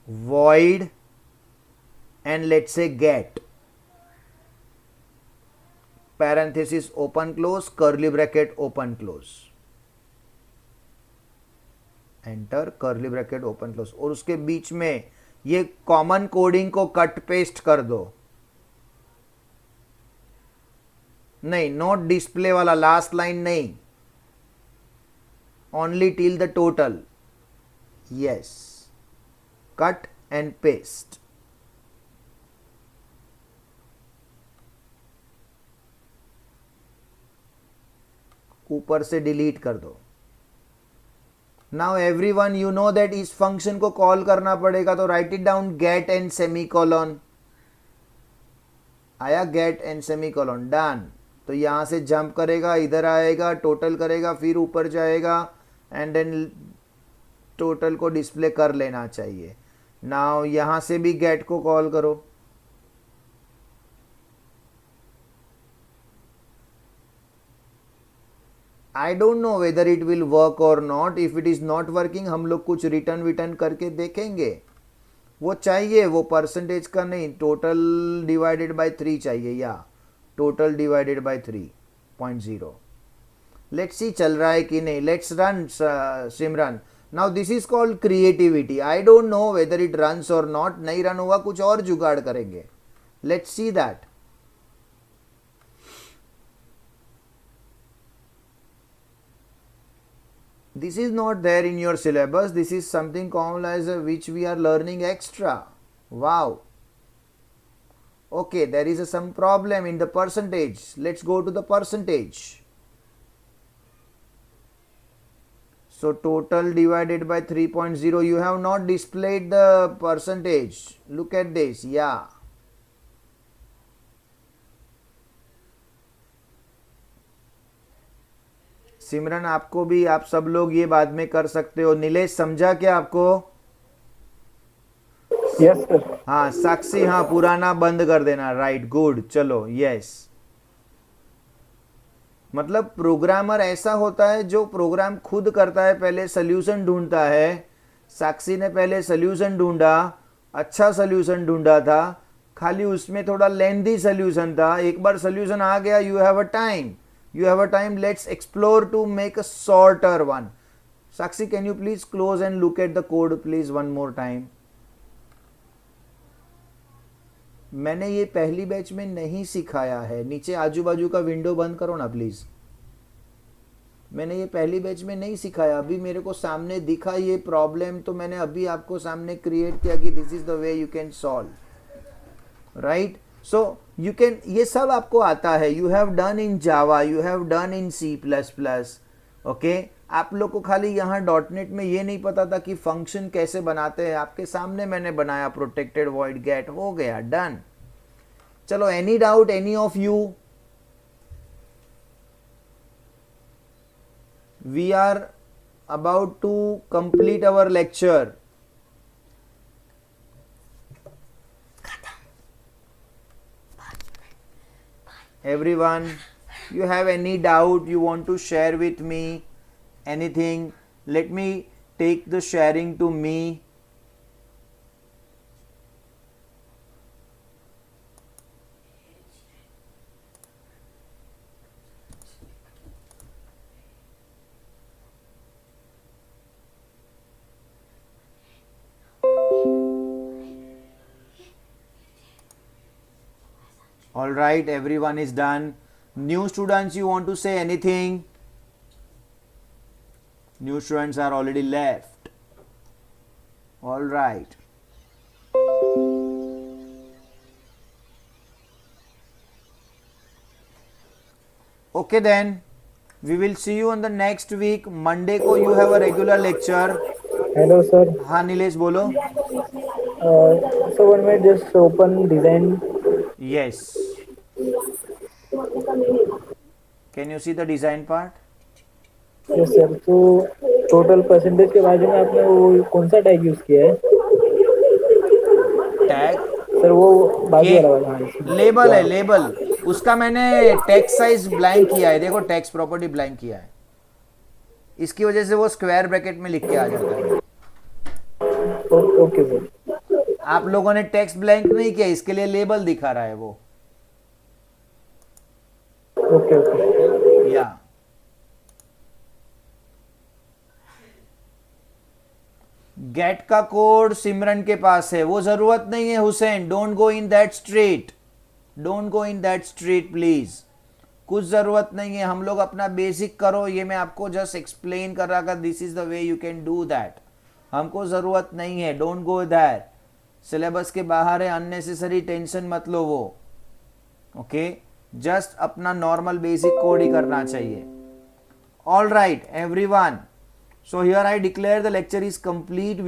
void, and let's say get, parenthesis open close, curly bracket open close, enter, curly bracket open close, और उसके बीच में ये common coding को कट पेस्ट कर दो. नहीं, नॉट डिस्प्ले वाला लास्ट लाइन नहीं, only till the total. Yes, cut and paste. ऊपर से डिलीट कर दो. Now everyone you know that इस फंक्शन को कॉल करना पड़ेगा, तो write it down, get and semicolon. आया गेट एंड सेमीकोलन, डन. तो यहां से जंप करेगा, इधर आएगा, टोटल करेगा, फिर ऊपर जाएगा, एंड देन टोटल को डिस्प्ले कर लेना चाहिए. नाउ यहां से भी गेट को कॉल करो. I don't know whether it will work or not. If it is not working, हम लोग कुछ रिटर्न करके देखेंगे. वो चाहिए, वो परसेंटेज का नहीं, टोटल डिवाइडेड बाय 3 चाहिए, या total divided by 3.0. Let's see चल रहा है कि नहीं. Let's run Simran. Now this is called creativity. I don't know whether it runs और नॉट. नहीं रन हुआ, कुछ और जुगाड़ करेंगे. Let's see that. This is not there in your syllabus. This is something common as which we are learning extra. Wow. Okay, there is some problem in the percentage. Let's go to the percentage. So total divided by 3.0. You have not displayed the percentage. Look at this. Yeah. सिमरन, आपको भी, आप सब लोग ये बाद में कर सकते हो. नीलेश, समझा क्या आपको? Yes sir. हाँ साक्षी, हाँ पुराना बंद कर देना. Right, good. चलो, यस. मतलब प्रोग्रामर ऐसा होता है जो प्रोग्राम खुद करता है, पहले सोल्यूशन ढूंढता है. साक्षी ने पहले सोल्यूशन ढूंढा, अच्छा सोल्यूशन ढूंढा था, खाली उसमें थोड़ा लेंथी सोल्यूशन था. एक बार सोल्यूशन आ गया, you have a time, let's explore to make a shorter one. Sakshi, can you please close and look at the code please one more time. मैंने ये पहली बैच में नहीं सिखाया है. नीचे आजू बाजू का विंडो बंद करो ना प्लीज. मैंने ये पहली बैच में नहीं सिखाया. अभी मेरे को सामने दिखा ये प्रॉब्लम, तो मैंने अभी आपको सामने क्रिएट किया कि this is the way you can solve. Right, so you can, ये सब आपको आता है. You have done in Java, you have done in C++. Okay, आप लोग को खाली यहाँ .NET में ये नहीं पता था कि फंक्शन कैसे बनाते हैं. आपके सामने मैंने बनाया, प्रोटेक्टेड वॉइड गेट, हो गया, डन. चलो, any doubt, any of you? We are about to complete our lecture. Everyone, you have any doubt you want to share with me? Anything? Let me take the sharing to me. All right, everyone is done. New students, you want to say anything? New students are already left. All right. Okay then, we will see you on the next week. Monday को you have a regular lecture. Hello, sir. हाँ नीलेश बोलो. So one minute, just open design. Yes. Can you see the design part? Yes, sir. तो total percentage के बाजू में आपने वो कौन सा टैग यूज किया है? टैग सर वो बाजू वाला हाँ, इसमें। लेबल है, लेबल. उसका मैंने टेक्स्ट साइज ब्लैंक किया है. देखो टेक्स्ट प्रॉपर्टी ब्लैंक किया है. इसकी वजह से वो स्क्वायर ब्रैकेट में लिख के आ जाता है. Okay sir. आप लोगों ने टेक्स्ट ब्लैंक नहीं किया, इसके लिए लेबल दिखा रहा है वो. Okay okay. या गेट का कोड सिमरन के पास है, वो जरूरत नहीं है. Hussain, don't go in that street, don't go in that street please. कुछ जरूरत नहीं है. हम लोग अपना बेसिक करो. ये मैं आपको जस्ट एक्सप्लेन कर रहा था. This is the way you can do that. हमको जरूरत नहीं है. Don't go that. सिलेबस के बाहर है. अननेसेसरी टेंशन मत लो वो. ओके, जस्ट अपना नॉर्मल बेसिक कोड ही करना चाहिए. All right everyone. So here I declare the lecture is complete.